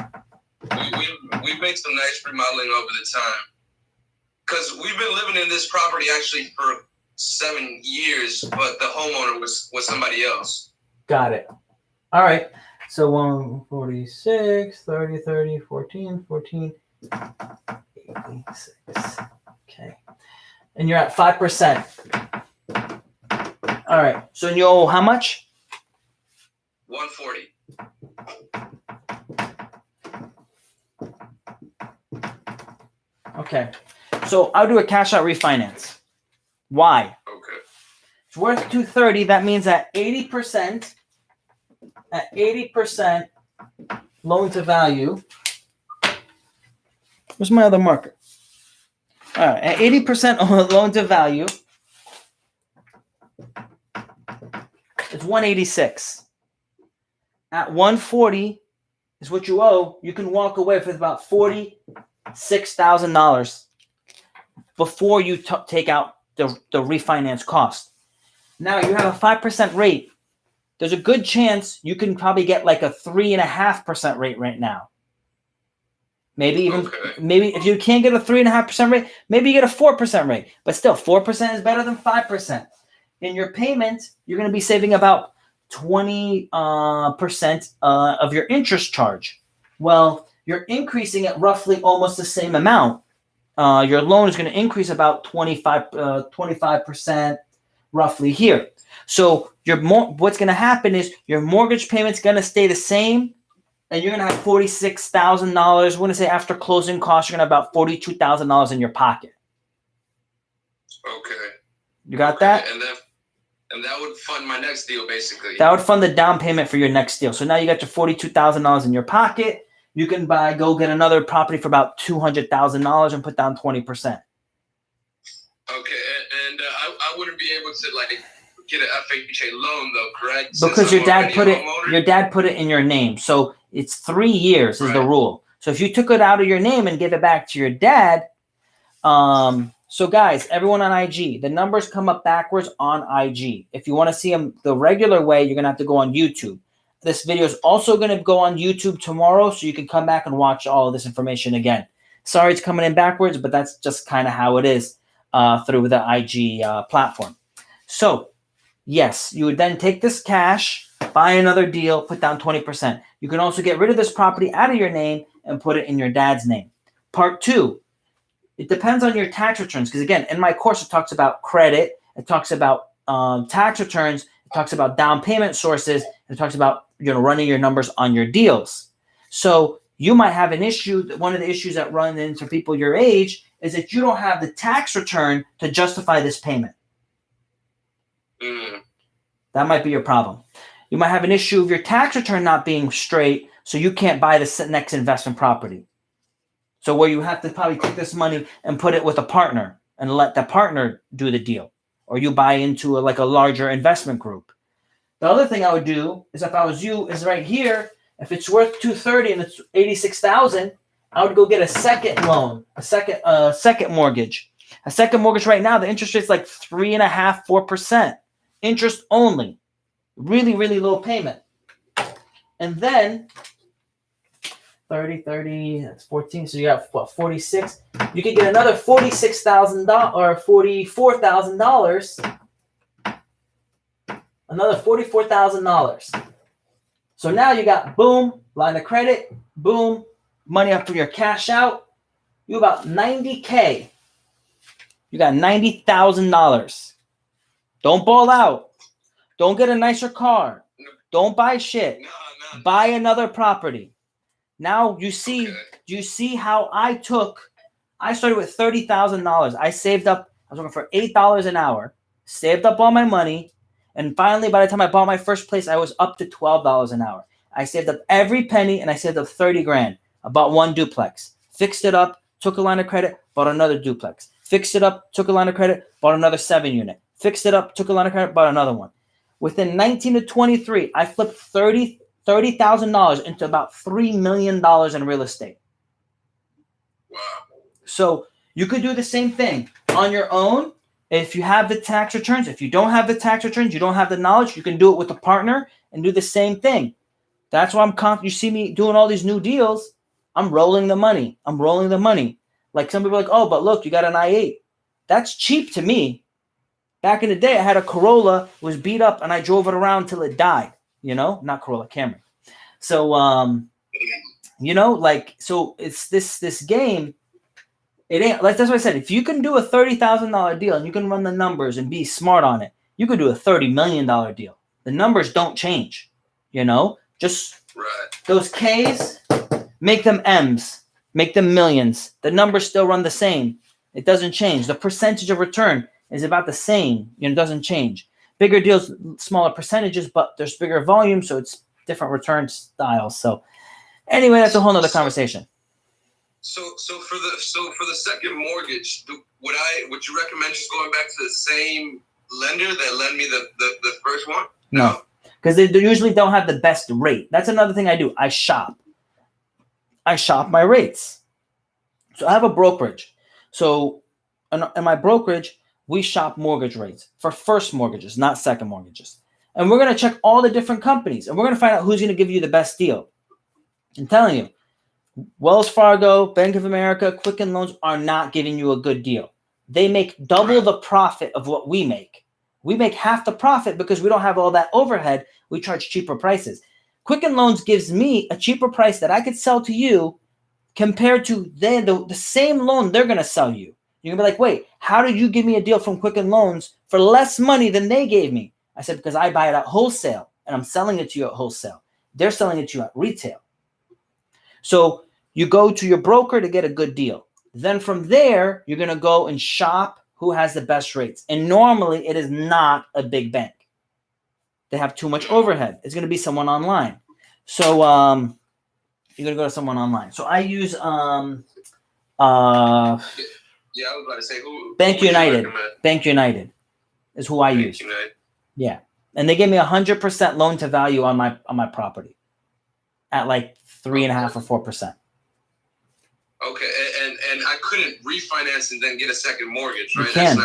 We've made some nice remodeling over the time. Because we've been living in this property actually for 7 years, but the homeowner was somebody else. Got it. All right. So 146, 30, 14, 86. Okay. And you're at 5%. All right. So you owe how much? 140. Okay. So I'll do a cash out refinance. Why? Okay. It's worth 230. That means at 80%, loan to value. Where's my other marker? All right. At 80% loan to value, it's 186. At 140 is what you owe. You can walk away with about $46,000 before you take out the refinance cost. Now you have a 5% rate. There's a good chance you can probably get like a 3.5% rate right now. Maybe if you can't get a 3.5% rate, maybe you get a 4% rate. But still, 4% is better than 5%. In your payment, you're going to be saving about 20% of your interest charge. Well, you're increasing it roughly almost the same amount. Your loan is going to increase about 25% roughly here. So what's going to happen is your mortgage payment's going to stay the same, and you're going to have $46,000. We're going to say after closing costs, you're going to have about $42,000 in your pocket. Okay. You got that? And that would fund my next deal, basically. That would fund the down payment for your next deal. So now you got your $42,000 in your pocket. You can go get another property for about $200,000 and put down 20%. Okay, and I wouldn't be able to like get an FHA loan though, correct? Because your dad put it in your name. So it's 3 years is the rule. So if you took it out of your name and give it back to your dad, so guys, everyone on IG, the numbers come up backwards on IG. If you want to see them the regular way, you're going to have to go on YouTube. This video is also going to go on YouTube tomorrow, so you can come back and watch all of this information again. Sorry it's coming in backwards, but that's just kind of how it is through the IG platform. So, yes, you would then take this cash, buy another deal, put down 20%. You can also get rid of this property out of your name and put it in your dad's name. Part 2. It depends on your tax returns because, again, in my course, it talks about credit It talks about tax returns. It talks about down payment sources. It talks about running your numbers on your deals. So you might have an issue. One of the issues that run into people your age is that you don't have the tax return to justify this payment. That might be your problem. You might have an issue of your tax return not being straight, so you can't buy the next investment property. So where you have to probably take this money and put it with a partner and let the partner do the deal, or you buy into a larger investment group. The other thing I would do is, if I was you, is right here. If it's worth $230 and it's $86,000, I would go get a second loan, a second mortgage. A second mortgage right now, the interest rate's like 3.5%, 4%, interest only, really, really low payment. And then 30, that's 14. So you got what, 46? You could get another $46,000 or $44,000. Another $44,000. So now you got, boom, line of credit, boom, money up for your cash out. You about $90K. You got $90,000. Don't ball out. Don't get a nicer car. Don't buy shit. No. Buy another property. Now you see, you see how I started with $30,000. I saved up, I was working for $8 an hour, saved up all my money. And finally, by the time I bought my first place, I was up to $12 an hour. I saved up every penny and I saved up 30 grand. I bought one duplex, fixed it up, took a line of credit, bought another duplex, fixed it up, took a line of credit, bought another 7-unit, fixed it up, took a line of credit, bought another one. Within 19 to 23, I flipped $30,000 into about $3 million in real estate. Wow. So you could do the same thing on your own. If you have the tax returns, if you don't have the tax returns, you don't have the knowledge, you can do it with a partner and do the same thing. That's why you see me doing all these new deals. I'm rolling the money. Like some people are like, oh, but look, you got an i8. That's cheap to me. Back in the day, I had a Corolla, was beat up, and I drove it around till it died. Not Corolla, Camry. So, so it's this game. It ain't like, that's what I said. If you can do a $30,000 deal and you can run the numbers and be smart on it, you could do a $30 million deal. The numbers don't change, just right. Those K's, make them M's, make them millions. The numbers still run the same. It doesn't change. The percentage of return is about the same. It doesn't change. Bigger deals, smaller percentages, but there's bigger volume, so it's different return styles. So anyway, that's a whole nother conversation. So for the second mortgage, would you recommend just going back to the same lender that lent me the first one? No, because they usually don't have the best rate. That's another thing I do. I shop my rates. So I have a brokerage. So in my brokerage, we shop mortgage rates for first mortgages, not second mortgages. And we're going to check all the different companies, and we're going to find out who's going to give you the best deal. I'm telling you, Wells Fargo, Bank of America, Quicken Loans are not giving you a good deal. They make double the profit of what we make. We make half the profit because we don't have all that overhead. We charge cheaper prices. Quicken Loans gives me a cheaper price that I could sell to you compared to the same loan they're going to sell you. You're going to be like, wait, how did you give me a deal from Quicken Loans for less money than they gave me? I said, because I buy it at wholesale and I'm selling it to you at wholesale. They're selling it to you at retail. So you go to your broker to get a good deal. Then from there, you're going to go and shop who has the best rates. And normally it is not a big bank. They have too much overhead. It's going to be someone online. So you're going to go to someone online. So I use yeah, I was about to say who. Bank United. Bank United is who I use. United. Yeah. And they gave me 100% loan to value on my property at like 3.5 or 4%. Okay, and I couldn't refinance and then get a second mortgage, right? You can.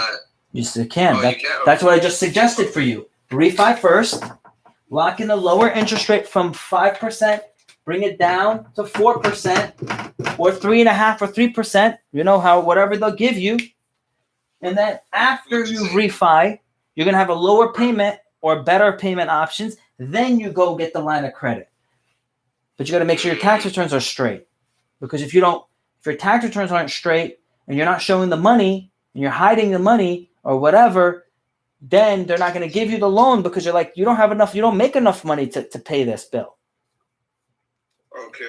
You can. Oh, you can. That's what I just suggested for you. Refi first, lock in the lower interest rate from 5%, bring it down to 4% or 3.5 or 3%, whatever they'll give you. And then after you refi, you're going to have a lower payment or better payment options. Then you go get the line of credit. But you got to make sure your tax returns are straight. Because if your tax returns aren't straight and you're not showing the money and you're hiding the money or whatever, then they're not going to give you the loan because you're like, you don't have enough, you don't make enough money to pay this bill. Okay.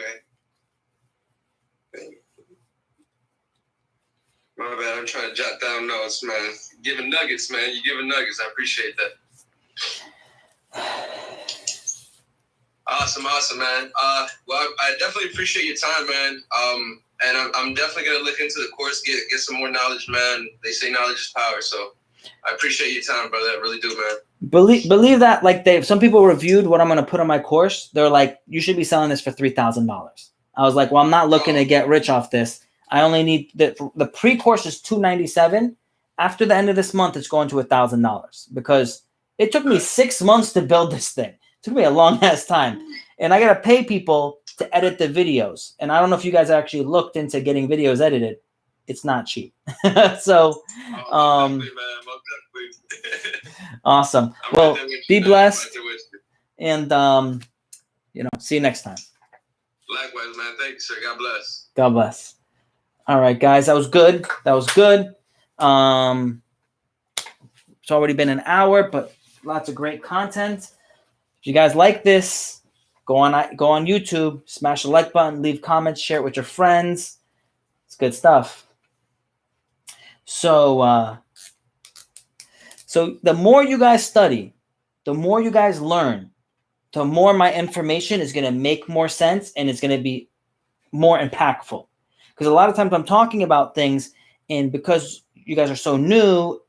My bad. I'm trying to jot down notes, man. Giving nuggets, man. You're giving nuggets. I appreciate that. Awesome, man. Well, I definitely appreciate your time, man. And I'm definitely gonna look into the course, get some more knowledge, man. They say knowledge is power, so I appreciate your time, brother. I really do, man. Believe that, like some people reviewed what I'm gonna put on my course. They're like, you should be selling this for $3,000. I was like, well, I'm not looking to get rich off this. I only need the pre-course is $297. After the end of this month, it's going to $1,000 because it took me 6 months to build this thing. It took me a long ass time, and I gotta pay people to edit the videos. And I don't know if you guys actually looked into getting videos edited. It's not cheap. So, definitely, man. awesome. Well, be blessed, and see you next time. Likewise, man. Thank you, sir. God bless. God bless. All right, guys, that was good. It's already been an hour, but lots of great content. If you guys like this, go on YouTube, smash the like button, leave comments, share it with your friends. It's good stuff. So the more you guys study, the more you guys learn, the more my information is going to make more sense and it's going to be more impactful. Because a lot of times I'm talking about things, and because you guys are so new,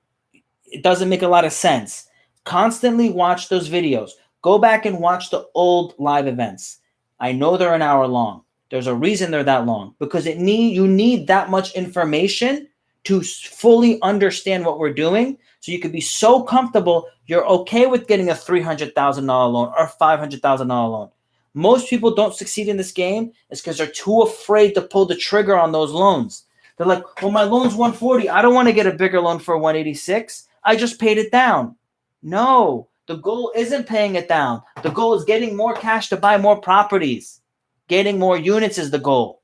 it doesn't make a lot of sense. Constantly watch those videos. Go back and watch the old live events. I know they're an hour long. There's a reason they're that long, because you need that much information to fully understand what we're doing, so you could be so comfortable you're okay with getting a $300,000 loan or $500,000 loan. Most people don't succeed in this game is because they're too afraid to pull the trigger on those loans. They're like, well, my loan's 140. I don't want to get a bigger loan for 186. I just paid it down. No, the goal isn't paying it down. The goal is getting more cash to buy more properties. Getting more units is the goal.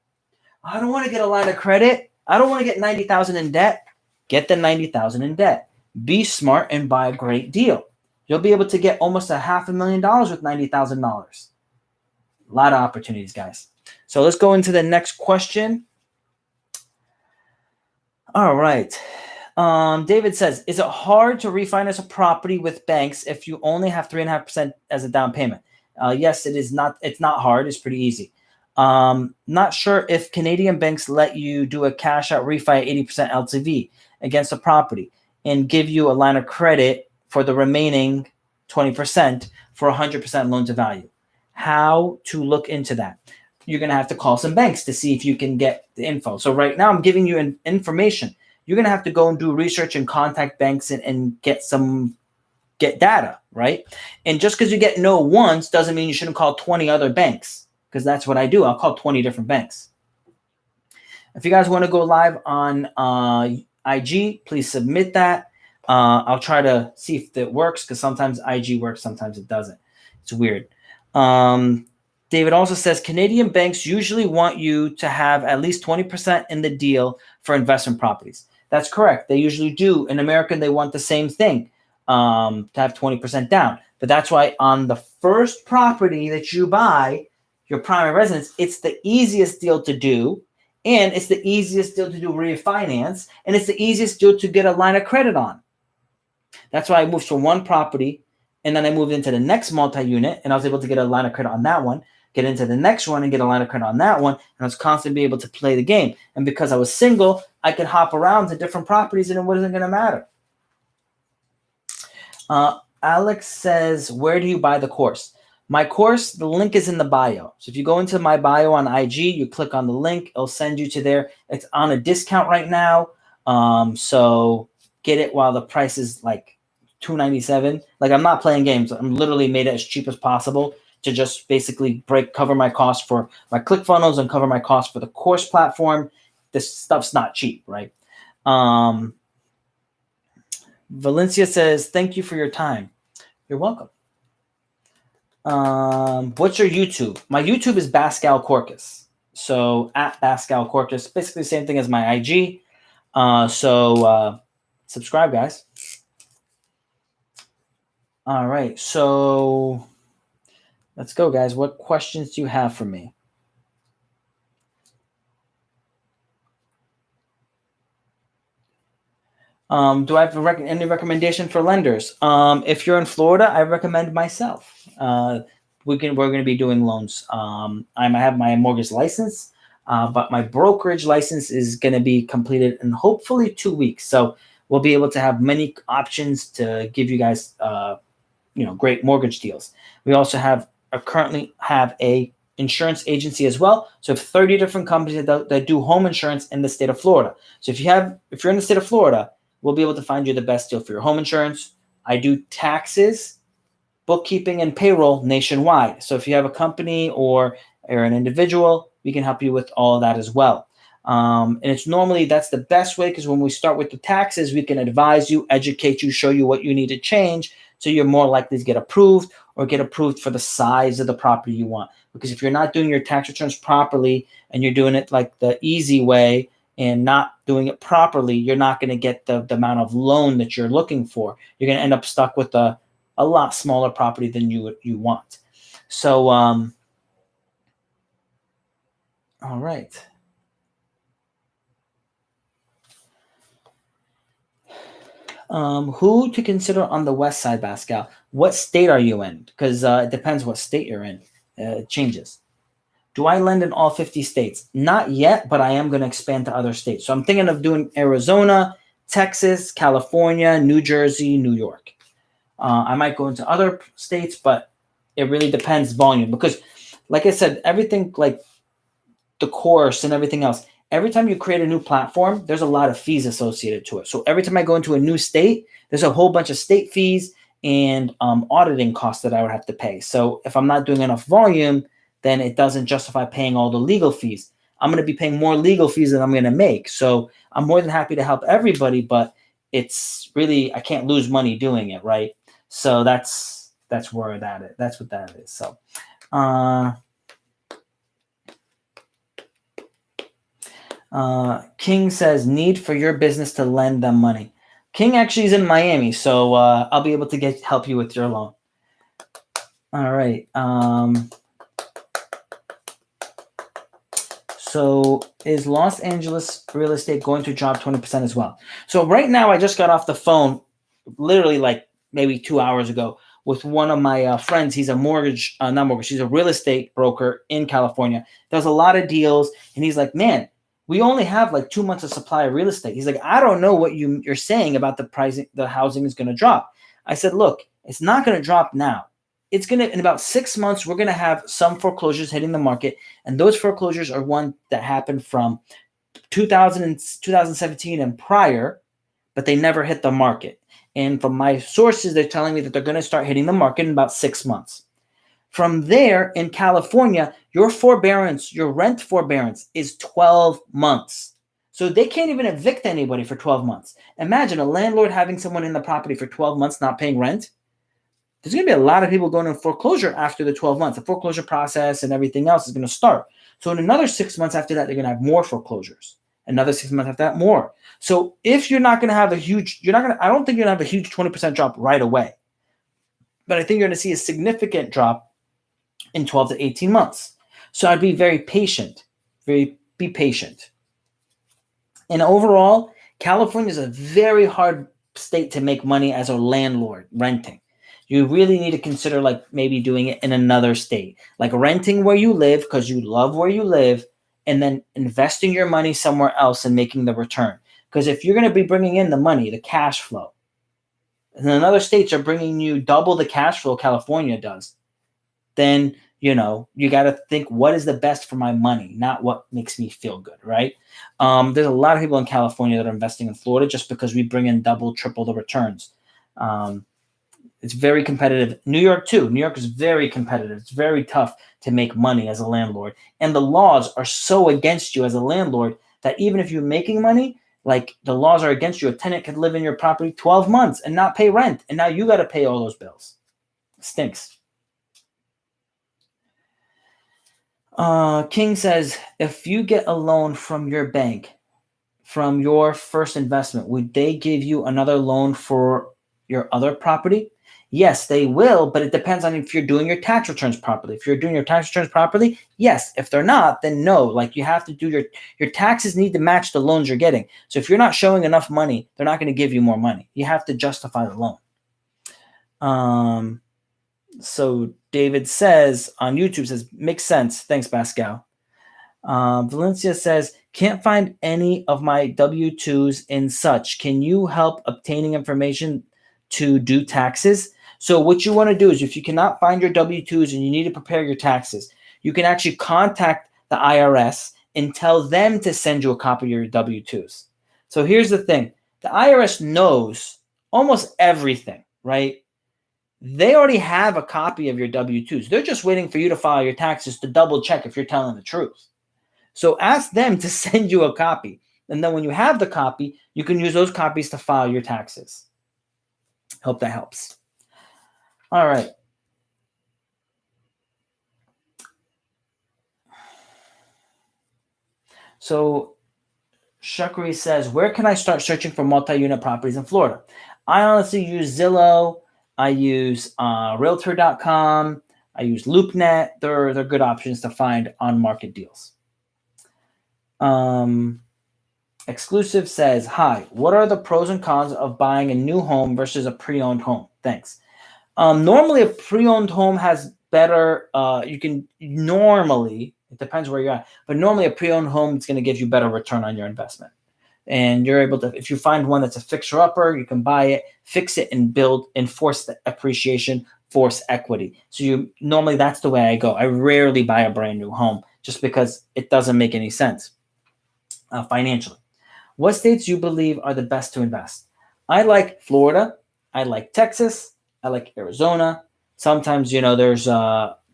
I don't want to get a line of credit. I don't want to get $90,000 in debt. Get the $90,000 in debt. Be smart and buy a great deal. You'll be able to get almost $500,000 with $90,000. A lot of opportunities, guys. So let's go into the next question. All right. David says, is it hard to refinance a property with banks if you only have 3.5% as a down payment? Yes, it is not. It's not hard. It's pretty easy. Not sure if Canadian banks let you do a cash out refi at 80% LTV against a property and give you a line of credit for the remaining 20% for 100% loan to value. How to look into that? You're going to have to call some banks to see if you can get the info. So right now I'm giving you information. You're going to have to go and do research and contact banks and get data, right? And just because you get no once doesn't mean you shouldn't call 20 other banks, because that's what I do. I'll call 20 different banks. If you guys want to go live on IG, please submit that. I'll try to see if it works, because sometimes IG works, sometimes it doesn't. It's weird. David also says Canadian banks usually want you to have at least 20% in the deal for investment properties. That's correct. They usually do. In America, they want the same thing, to have 20% down. But that's why on the first property that you buy, your primary residence, it's the easiest deal to do. And it's the easiest deal to do refinance. And it's the easiest deal to get a line of credit on. That's why I moved from one property, and then I moved into the next multi-unit, and I was able to get a line of credit on that one, get into the next one and get a line of credit on that one, and I was constantly able to play the game. And because I was single, I could hop around to different properties, and it wasn't going to matter. Alex says, where do you buy the course? My course, the link is in the bio. So if you go into my bio on IG, you click on the link, it'll send you to there. It's on a discount right now. So get it while the price is like $297. Like, I'm not playing games. I'm literally made it as cheap as possible to just basically cover my costs for my ClickFunnels and cover my costs for the course platform. This stuff's not cheap, right? Valencia says, thank you for your time. You're welcome. What's your YouTube? My YouTube is Pascal Corcus. So at Pascal Corcus, basically the same thing as my IG. So subscribe, guys. All right. So let's go, guys. What questions do you have for me? Do I have any recommendation for lenders? If you're in Florida, I recommend myself. We're going to be doing loans. I have my mortgage license, but my brokerage license is going to be completed in hopefully 2 weeks. So we'll be able to have many options to give you guys, great mortgage deals. We also currently have a insurance agency as well. So we have 30 different companies that do home insurance in the state of Florida. So if you're in the state of Florida, we'll be able to find you the best deal for your home insurance. I do taxes, bookkeeping, and payroll nationwide. So if you have a company or an individual, we can help you with all of that as well. And that's the best way, because when we start with the taxes, we can advise you, educate you, show you what you need to change, so you're more likely to get approved or get approved for the size of the property you want. Because if you're not doing your tax returns properly and you're doing it like the easy way and not doing it properly, you're not going to get the amount of loan that you're looking for. You're going to end up stuck with a lot smaller property than you want. So, all right. Who to consider on the west side, Pascal? What state are you in? Because it depends what state you're in. It changes. Do I lend in all 50 states? Not yet, but I am going to expand to other states. So I'm thinking of doing Arizona, Texas, California, New Jersey, New York. I might go into other states, but it really depends volume. Because, like I said, everything like the course and everything else, every time you create a new platform, there's a lot of fees associated to it. So every time I go into a new state, there's a whole bunch of state fees and auditing costs that I would have to pay. So if I'm not doing enough volume, then it doesn't justify paying all the legal fees. I'm going to be paying more legal fees than I'm going to make. So I'm more than happy to help everybody, but it's really, I can't lose money doing it, right? So that's where that is. That's what that is. So, King says, need for your business to lend them money. King actually is in Miami, so I'll be able to help you with your loan. All right. So is Los Angeles real estate going to drop 20% as well? So right now, I just got off the phone, literally like maybe 2 hours ago, with one of my friends. He's a he's a real estate broker in California. Does a lot of deals, and he's like, man, we only have like 2 months of supply of real estate. He's like, I don't know what you're saying about the pricing, the housing is going to drop. I said, look, it's not going to drop now. It's going to, in about 6 months, we're going to have some foreclosures hitting the market. And those foreclosures are one that happened from 2017 and prior, but they never hit the market. And from my sources, they're telling me that they're going to start hitting the market in about 6 months. From there, in California, your rent forbearance is 12 months. So they can't even evict anybody for 12 months. Imagine a landlord having someone in the property for 12 months not paying rent. There's going to be a lot of people going into foreclosure after the 12 months. The foreclosure process and everything else is going to start. So in another 6 months after that, they're going to have more foreclosures. Another 6 months after that, more. So if you're not going to have I don't think you're going to have a huge 20% drop right away. But I think you're going to see a significant drop in 12 to 18 months. So I'd be very patient. Be patient. And overall, California is a very hard state to make money as a landlord renting. You really need to consider like maybe doing it in another state, like renting where you live because you love where you live, and then investing your money somewhere else and making the return. Because if you're going to be bringing in the money, the cash flow, and then other states are bringing you double the cash flow California does, then, you got to think, what is the best for my money, not what makes me feel good, right? There's a lot of people in California that are investing in Florida just because we bring in double, triple the returns. It's very competitive. New York, too. New York is very competitive. It's very tough to make money as a landlord. And the laws are so against you as a landlord that even if you're making money, like the laws are against you. A tenant could live in your property 12 months and not pay rent. And now you got to pay all those bills. It stinks. King says, if you get a loan from your bank from your first investment, would they give you another loan for your other property? Yes, they will, but it depends on if you're doing your tax returns properly. If you're doing your tax returns properly, yes. If they're not, then no. Like you have to do your taxes need to match the loans you're getting. So if you're not showing enough money, they're not going to give you more money. You have to justify the loan. So David says on YouTube says, makes sense. Thanks, Pascal. Valencia says, can't find any of my W-2s in such. Can you help obtaining information to do taxes? So what you want to do is if you cannot find your W-2s and you need to prepare your taxes, you can actually contact the IRS and tell them to send you a copy of your W-2s. So here's the thing. The IRS knows almost everything, right? They already have a copy of your W-2s. They're just waiting for you to file your taxes to double check if you're telling the truth. So ask them to send you a copy. And then when you have the copy, you can use those copies to file your taxes. Hope that helps. All right. So Shukri says, where can I start searching for multi-unit properties in Florida? I honestly use Zillow. I use Realtor.com. I use LoopNet. They're good options to find on-market deals. Exclusive says, hi, what are the pros and cons of buying a new home versus a pre-owned home? Thanks. Normally, a pre-owned home has better, you can normally, it depends where you're at, but normally a pre-owned home is going to give you better return on your investment. And you're able to, if you find one that's a fixer-upper, you can buy it, fix it, and build, and force the appreciation, force equity. So normally that's the way I go. I rarely buy a brand new home just because it doesn't make any sense financially. What states do you believe are the best to invest? I like Florida. I like Texas. I like Arizona. Sometimes, there's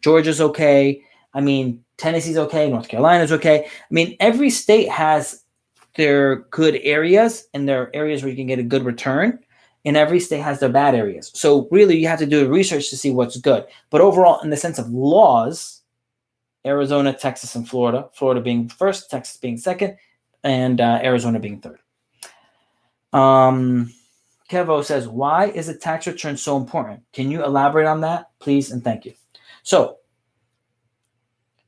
Georgia's okay. I mean, Tennessee's okay. North Carolina's okay. I mean, every state has their good areas and their areas where you can get a good return. And every state has their bad areas. So really, you have to do research to see what's good. But overall, in the sense of laws, Arizona, Texas, and Florida, Florida being first, Texas being second, and Arizona being third. Kevo says, why is a tax return so important? Can you elaborate on that, please? And thank you. So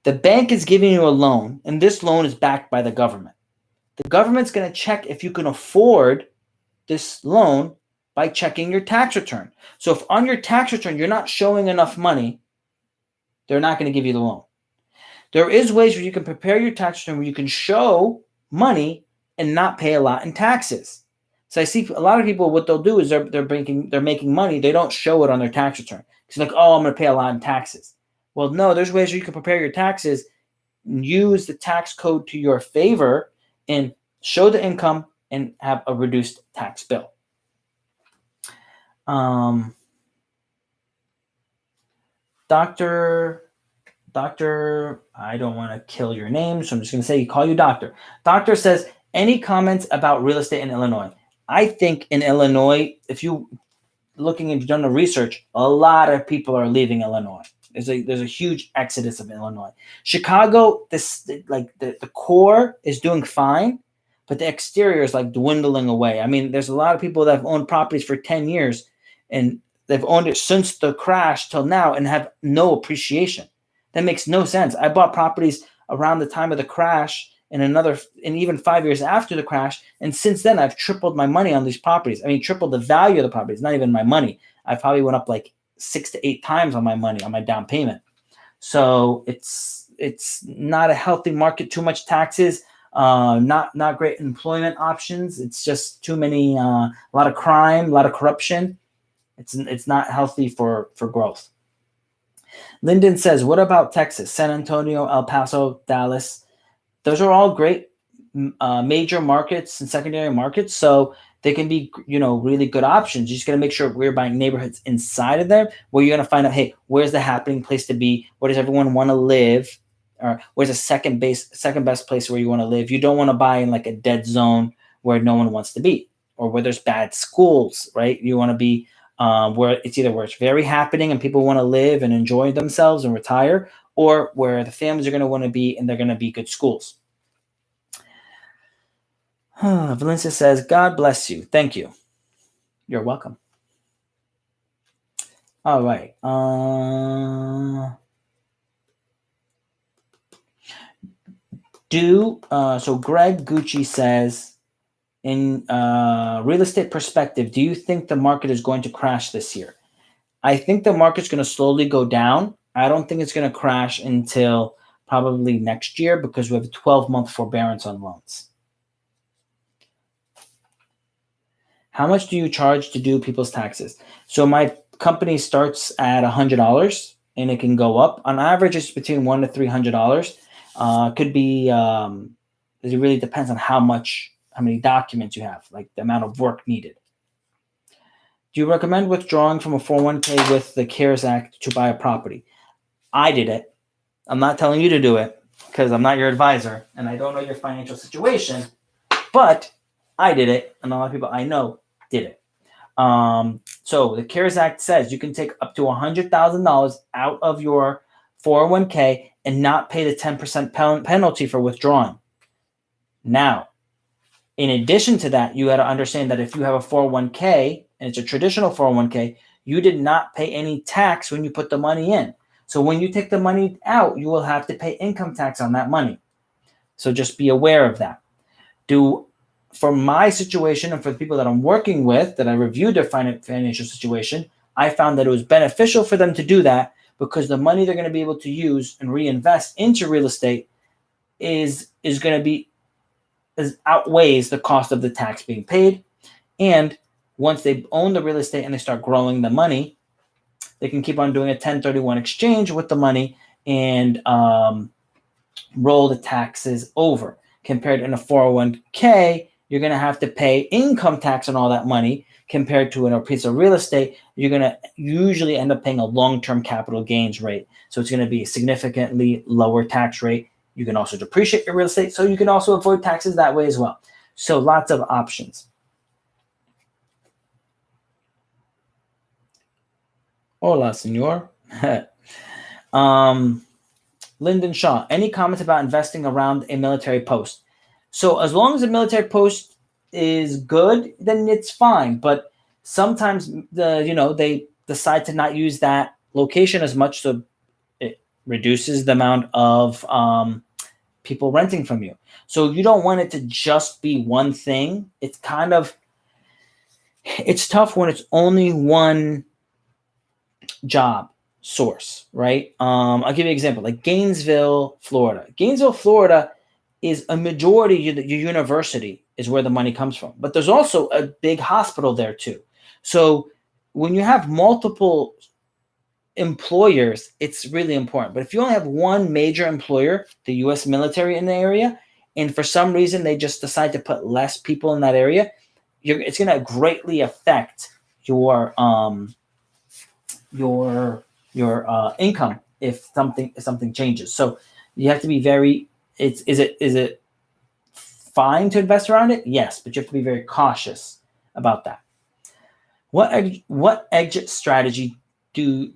the bank is giving you a loan, and this loan is backed by the government. The government's going to check if you can afford this loan by checking your tax return. So if on your tax return you're not showing enough money, they're not going to give you the loan. There is ways where you can prepare your tax return where you can show money and not pay a lot in taxes. So I see a lot of people, what they'll do is they're making money. They don't show it on their tax return. It's like, oh, I'm going to pay a lot in taxes. Well, no, there's ways where you can prepare your taxes, use the tax code to your favor, and show the income and have a reduced tax bill. Doctor, I don't want to kill your name, so I'm just going to say call you Doctor. Doctor says, any comments about real estate in Illinois? I think in Illinois, if you've done the research, a lot of people are leaving Illinois. There's a huge exodus of Illinois. Chicago, the core is doing fine, but the exterior is like dwindling away. I mean, there's a lot of people that have owned properties for 10 years, and they've owned it since the crash till now and have no appreciation. That makes no sense. I bought properties around the time of the crash and even 5 years after the crash. And since then, I've tripled my money on these properties. I mean, tripled the value of the properties, not even my money. I probably went up like 6 to 8 times on my money, on my down payment. So it's not a healthy market, too much taxes, not great employment options. It's just too many, a lot of crime, a lot of corruption. It's not healthy for growth. Lyndon says, what about Texas, San Antonio, El Paso, Dallas? Those are all great major markets and secondary markets. So they can be, really good options. You just got to make sure we're buying neighborhoods inside of them where you're going to find out, hey, where's the happening place to be? Where does everyone want to live? Or where's the second best place where you want to live? You don't want to buy in like a dead zone where no one wants to be, or where there's bad schools, right? You want to be where it's very happening and people want to live and enjoy themselves and retire, or where the families are going to want to be and they're going to be good schools. Valencia says, God bless you. Thank you. You're welcome. All right. So Greg Gucci says, in real estate perspective, do you think the market is going to crash this year? I think the market's going to slowly go down. I don't think it's going to crash until probably next year because we have a 12-month forbearance on loans. How much do you charge to do people's taxes? So my company starts at $100 and it can go up. On average, it's between $100 to $300. Could be, it really depends on how many documents you have, like the amount of work needed. Do you recommend withdrawing from a 401k with the CARES Act to buy a property? I did it. I'm not telling you to do it because I'm not your advisor and I don't know your financial situation, but I did it, and a lot of people I know did it. So the CARES Act says you can take up to $100,000 out of your 401k and not pay the 10% penalty for withdrawing. Now, in addition to that, you got to understand that if you have a 401k and it's a traditional 401k, you did not pay any tax when you put the money in. So when you take the money out, you will have to pay income tax on that money. So just be aware of that. For my situation and for the people that I'm working with, that I reviewed their financial situation, I found that it was beneficial for them to do that because the money they're going to be able to use and reinvest into real estate is going to be outweighs the cost of the tax being paid. And once they own the real estate and they start growing the money, they can keep on doing a 1031 exchange with the money and roll the taxes over. Compared in a 401k, you're going to have to pay income tax on all that money. Compared to in a piece of real estate, you're going to usually end up paying a long-term capital gains rate. So it's going to be a significantly lower tax rate. You can also depreciate your real estate, so you can also avoid taxes that way as well. So lots of options. Hola, senor. Lyndon Shaw, any comments about investing around a military post? So as long as a military post is good, then it's fine. But sometimes they decide to not use that location as much, so it reduces the amount of people renting from you. So you don't want it to just be one thing. It's tough when it's only one job source, right? I'll give you an example, like Gainesville, Florida. Gainesville, Florida is a majority, your university is where the money comes from. But there's also a big hospital there too. So when you have multiple employers, it's really important. But if you only have one major employer, the U.S. military in the area, and for some reason they just decide to put less people in that area, it's going to greatly affect your income if something changes. So you have to be very. Is it fine to invest around it? Yes, but you have to be very cautious about that. What exit strategy do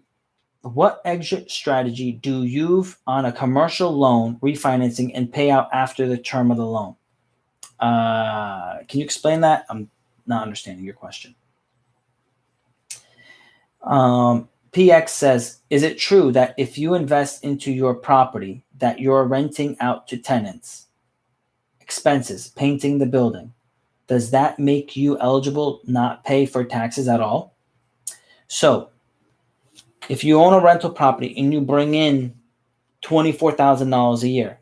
you use on a commercial loan refinancing and pay out after the term of the loan? Can you explain that? I'm not understanding your question. PX says, is it true that if you invest into your property that you're renting out to tenants, expenses, painting the building, does that make you eligible not pay for taxes at all? So if you own a rental property and you bring in $24,000 a year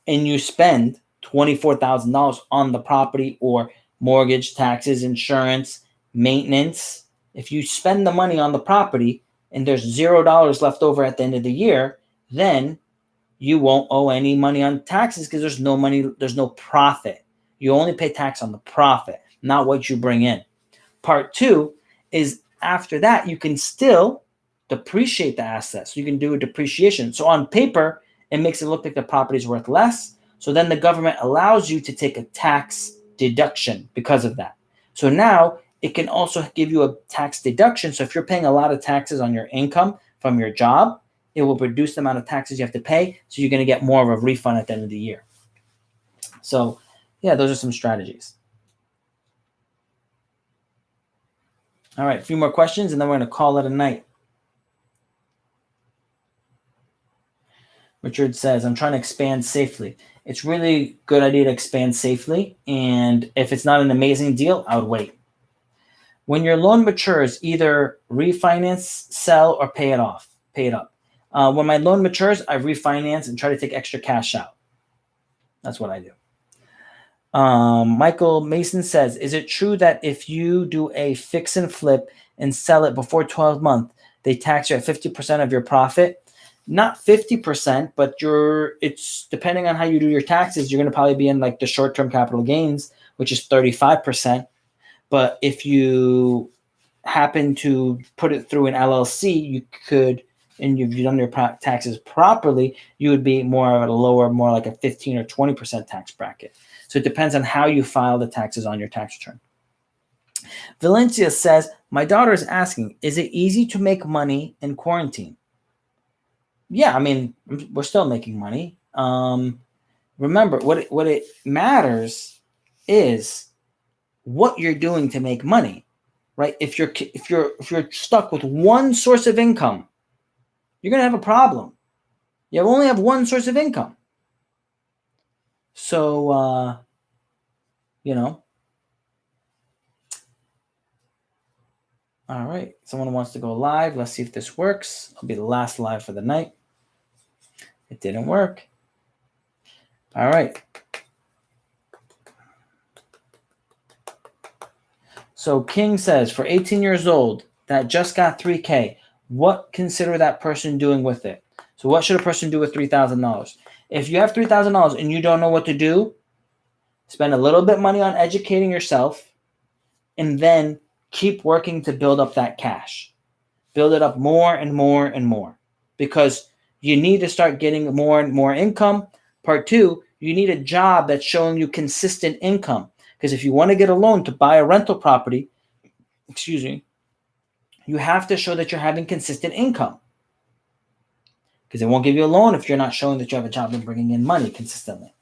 and you spend $24,000 on the property or mortgage, taxes, insurance, maintenance, if you spend the money on the property and there's $0 left over at the end of the year, then you won't owe any money on taxes because there's no money, there's no profit. You only pay tax on the profit, not what you bring in. Part two is after that, you can still depreciate the assets. So you can do a depreciation. So on paper, it makes it look like the property is worth less. So then the government allows you to take a tax deduction because of that. So now it can also give you a tax deduction. So if you're paying a lot of taxes on your income from your job, it will reduce the amount of taxes you have to pay. So you're going to get more of a refund at the end of the year. So yeah, those are some strategies. All right, a few more questions and then we're going to call it a night. Richard says, I'm trying to expand safely. It's really good idea to expand safely. And if it's not an amazing deal, I would wait. When your loan matures, either refinance, sell, or pay it off. Pay it up. When my loan matures, I refinance and try to take extra cash out. That's what I do. Michael Mason says, is it true that if you do a fix and flip and sell it before 12 months, they tax you at 50% of your profit? Not 50%, but it's depending on how you do your taxes, you're going to probably be in like the short-term capital gains, which is 35%. But if you happen to put it through an LLC, you could, and you've done your taxes properly, you would be more at a lower, more like a 15 or 20% tax bracket. So it depends on how you file the taxes on your tax return. Valencia says, my daughter is asking, is it easy to make money in quarantine? Yeah, I mean, we're still making money. Remember, what it matters is what you're doing to make money, right? If you're stuck with one source of income, you're gonna have a problem. You only have one source of income. So, all right. Someone wants to go live. Let's see if this works. It'll be the last live for the night. It didn't work. All right. So King says, for 18 years old that just got $3K, what consider that person doing with it? So what should a person do with $3,000? If you have $3,000 and you don't know what to do, spend a little bit of money on educating yourself and then keep working to build up that cash. Build it up more and more and more because you need to start getting more and more income. Part two, you need a job that's showing you consistent income. Because if you want to get a loan to buy a rental property, you have to show that you're having consistent income. Because they won't give you a loan if you're not showing that you have a job and bringing in money consistently.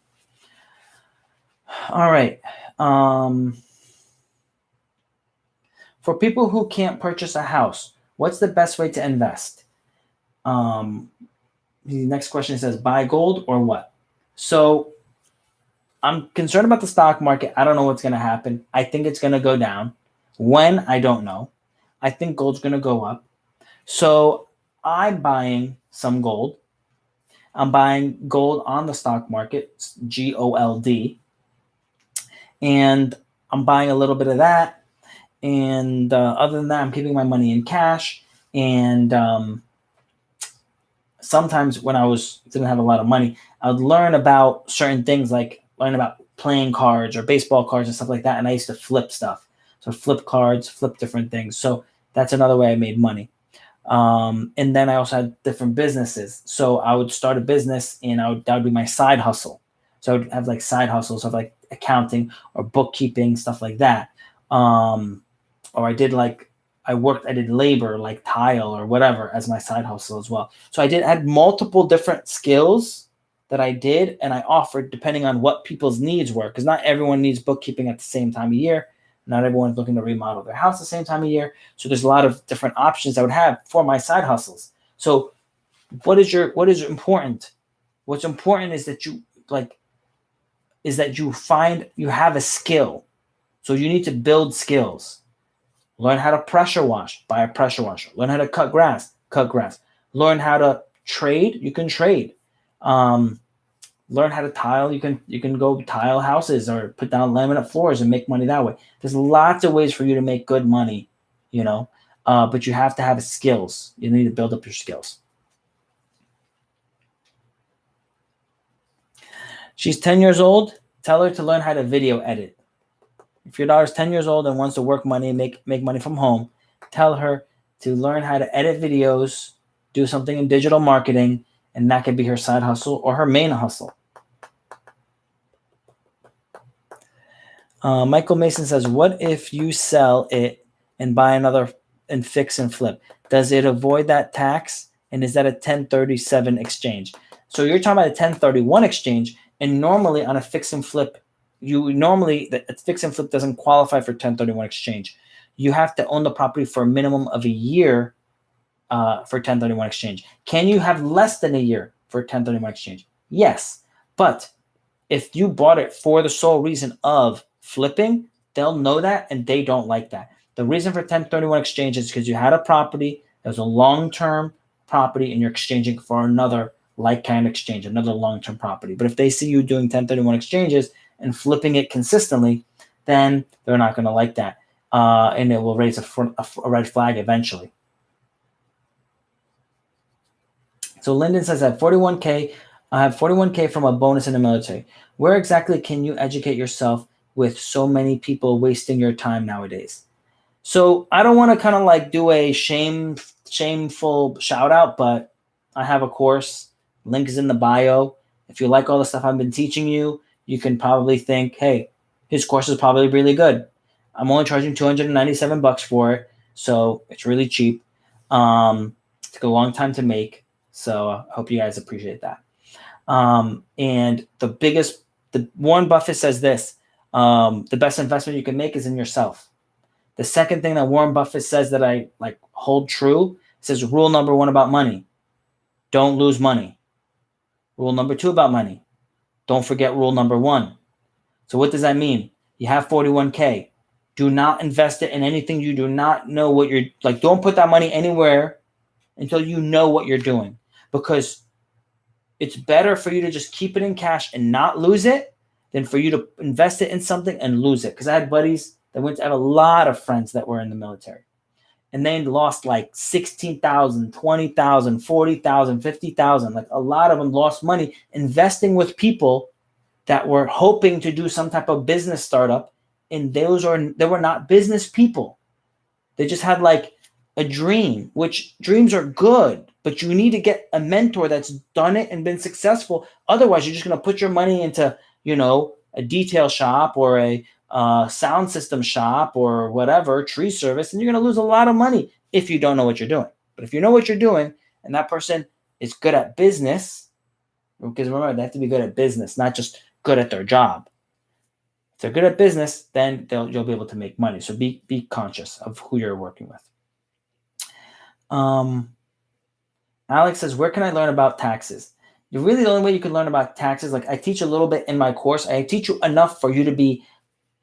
All right. For people who can't purchase a house, what's the best way to invest? The next question says, buy gold or what? So I'm concerned about the stock market. I don't know what's going to happen. I think it's going to go down. When? I don't know. I think gold's going to go up. So I'm buying some gold. I'm buying gold on the stock market, GOLD. And I'm buying a little bit of that. And other than that, I'm keeping my money in cash. And sometimes when I didn't have a lot of money, I would learn about certain things, like learn about playing cards or baseball cards and stuff like that. And I used to flip stuff. So flip cards, flip different things. So that's another way I made money. And then I also had different businesses. So I would start a business and that would be my side hustle. So I would have like side hustles of like accounting or bookkeeping, stuff like that. Or I did labor like tile or whatever as my side hustle as well. So I had multiple different skills that I did and I offered depending on what people's needs were, because not everyone needs bookkeeping at the same time of year. Not everyone's looking to remodel their house at the same time of year. So there's a lot of different options I would have for my side hustles. So what is important? What's important is that you have a skill. So you need to build skills. Learn how to pressure wash, buy a pressure washer. Learn how to cut grass. Learn how to trade, you can trade. Learn how to tile, you can go tile houses or put down laminate floors and make money that way. There's lots of ways for you to make good money, but you have to have skills. You need to build up your skills. She's 10 years old. Tell her to learn how to video edit. If your daughter's 10 years old and wants to work money and make money from home, tell her to learn how to edit videos, do something in digital marketing, and that could be her side hustle or her main hustle. Michael Mason says, what if you sell it and buy another and fix and flip? Does it avoid that tax? And is that a 1037 exchange? So you're talking about a 1031 exchange, and normally on a fix and flip, the fix and flip doesn't qualify for 1031 exchange. You have to own the property for a minimum of a year for 1031 exchange. Can you have less than a year for a 1031 exchange? Yes. But if you bought it for the sole reason of flipping, they'll know that and they don't like that. The reason for 1031 exchange is because you had a property that was a long-term property and you're exchanging for another like kind of exchange, another long-term property. But if they see you doing 1031 exchanges and flipping it consistently, then they're not going to like that. And it will raise a red flag eventually. So Lyndon says, I have 41K from a bonus in the military. Where exactly can you educate yourself with so many people wasting your time nowadays? So I don't want to kind of like do a shameful shout out, but I have a course. Link is in the bio. If you like all the stuff I've been teaching you, you can probably think, hey, his course is probably really good. I'm only charging $297 for it, so it's really cheap. It took a long time to make, so I hope you guys appreciate that. And the Warren Buffett says this, the best investment you can make is in yourself. The second thing that Warren Buffett says that I like hold true, says rule number 1 about money, don't lose money. Rule number 2 about money, don't forget rule number 1. So what does that mean? You have 41K. Do not invest it in anything you do not know what you're like. Don't put that money anywhere until you know what you're doing, because it's better for you to just keep it in cash and not lose it than for you to invest it in something and lose it. Because I had buddies that I have a lot of friends that were in the military, and they lost like 16,000, 20,000, 40,000, 50,000. Like a lot of them lost money investing with people that were hoping to do some type of business startup, and they were not business people. They just had like a dream, which dreams are good, but you need to get a mentor that's done it and been successful. Otherwise, you're just going to put your money into, a detail shop or a sound system shop or whatever, tree service, and you're going to lose a lot of money if you don't know what you're doing. But if you know what you're doing and that person is good at business, because remember, they have to be good at business, not just good at their job. If they're good at business, then you'll be able to make money. So be conscious of who you're working with. Alex says, where can I learn about taxes? Really the only way you can learn about taxes, like I teach a little bit in my course. I teach you enough for you to be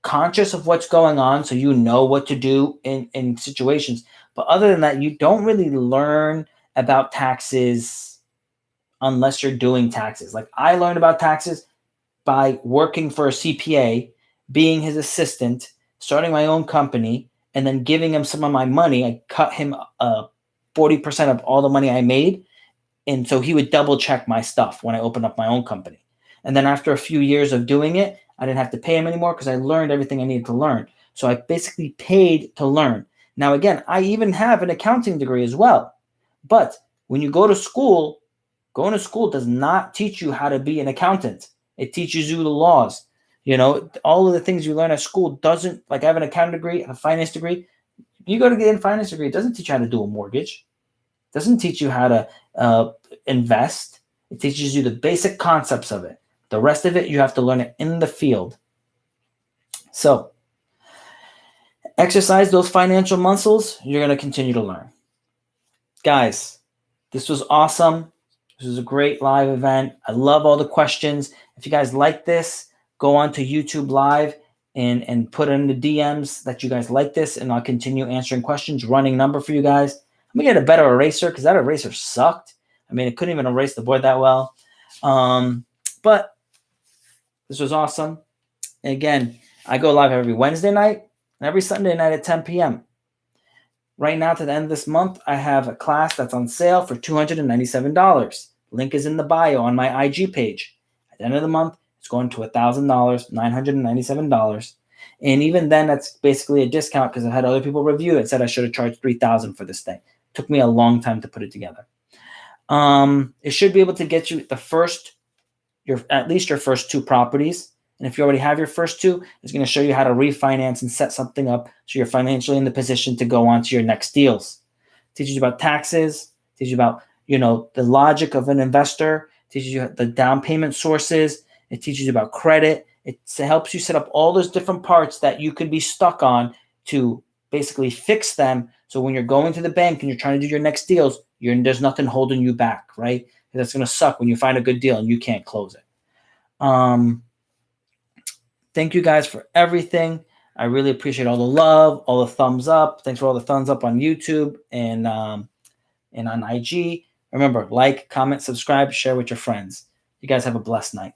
conscious of what's going on so you know what to do in situations. But other than that, you don't really learn about taxes unless you're doing taxes. Like I learned about taxes by working for a CPA, being his assistant, starting my own company, and then giving him some of my money. I cut him 40% of all the money I made. And so he would double check my stuff when I opened up my own company. And then after a few years of doing it, I didn't have to pay him anymore because I learned everything I needed to learn. So I basically paid to learn. Now, again, I even have an accounting degree as well. But when you go to school, going to school does not teach you how to be an accountant. It teaches you the laws. All of the things you learn at school doesn't, like I have an accounting degree, a finance degree. You go to get a finance degree, it doesn't teach you how to do a mortgage. It doesn't teach you how to invest. It teaches you the basic concepts of it. The rest of it, you have to learn it in the field. So exercise those financial muscles. You're going to continue to learn. Guys, this was awesome. This was a great live event. I love all the questions. If you guys like this, go on to YouTube Live and put in the DMs that you guys like this, and I'll continue answering questions, running number for you guys. I'm going to get a better eraser because that eraser sucked. I mean, it couldn't even erase the board that well. But this was awesome. And again, I go live every Wednesday night and every Sunday night at 10 p.m. Right now, to the end of this month, I have a class that's on sale for $297. Link is in the bio on my IG page. At the end of the month, it's going to $1,000, $997. And even then, that's basically a discount because I had other people review it and said I should have charged $3,000 for this thing. It took me a long time to put it together. It should be able to get you at least your first 2 properties. And if you already have your first 2, it's going to show you how to refinance and set something up so you're financially in the position to go on to your next deals. It teaches you about taxes, teaches you about, the logic of an investor, teaches you the down payment sources. It teaches you about credit. It helps you set up all those different parts that you could be stuck on to basically fix them. So when you're going to the bank and you're trying to do your next deals, there's nothing holding you back, right? That's going to suck when you find a good deal and you can't close it. Thank you guys for everything. I really appreciate all the love, all the thumbs up. Thanks for all the thumbs up on YouTube and on IG. Remember, like, comment, subscribe, share with your friends. You guys have a blessed night.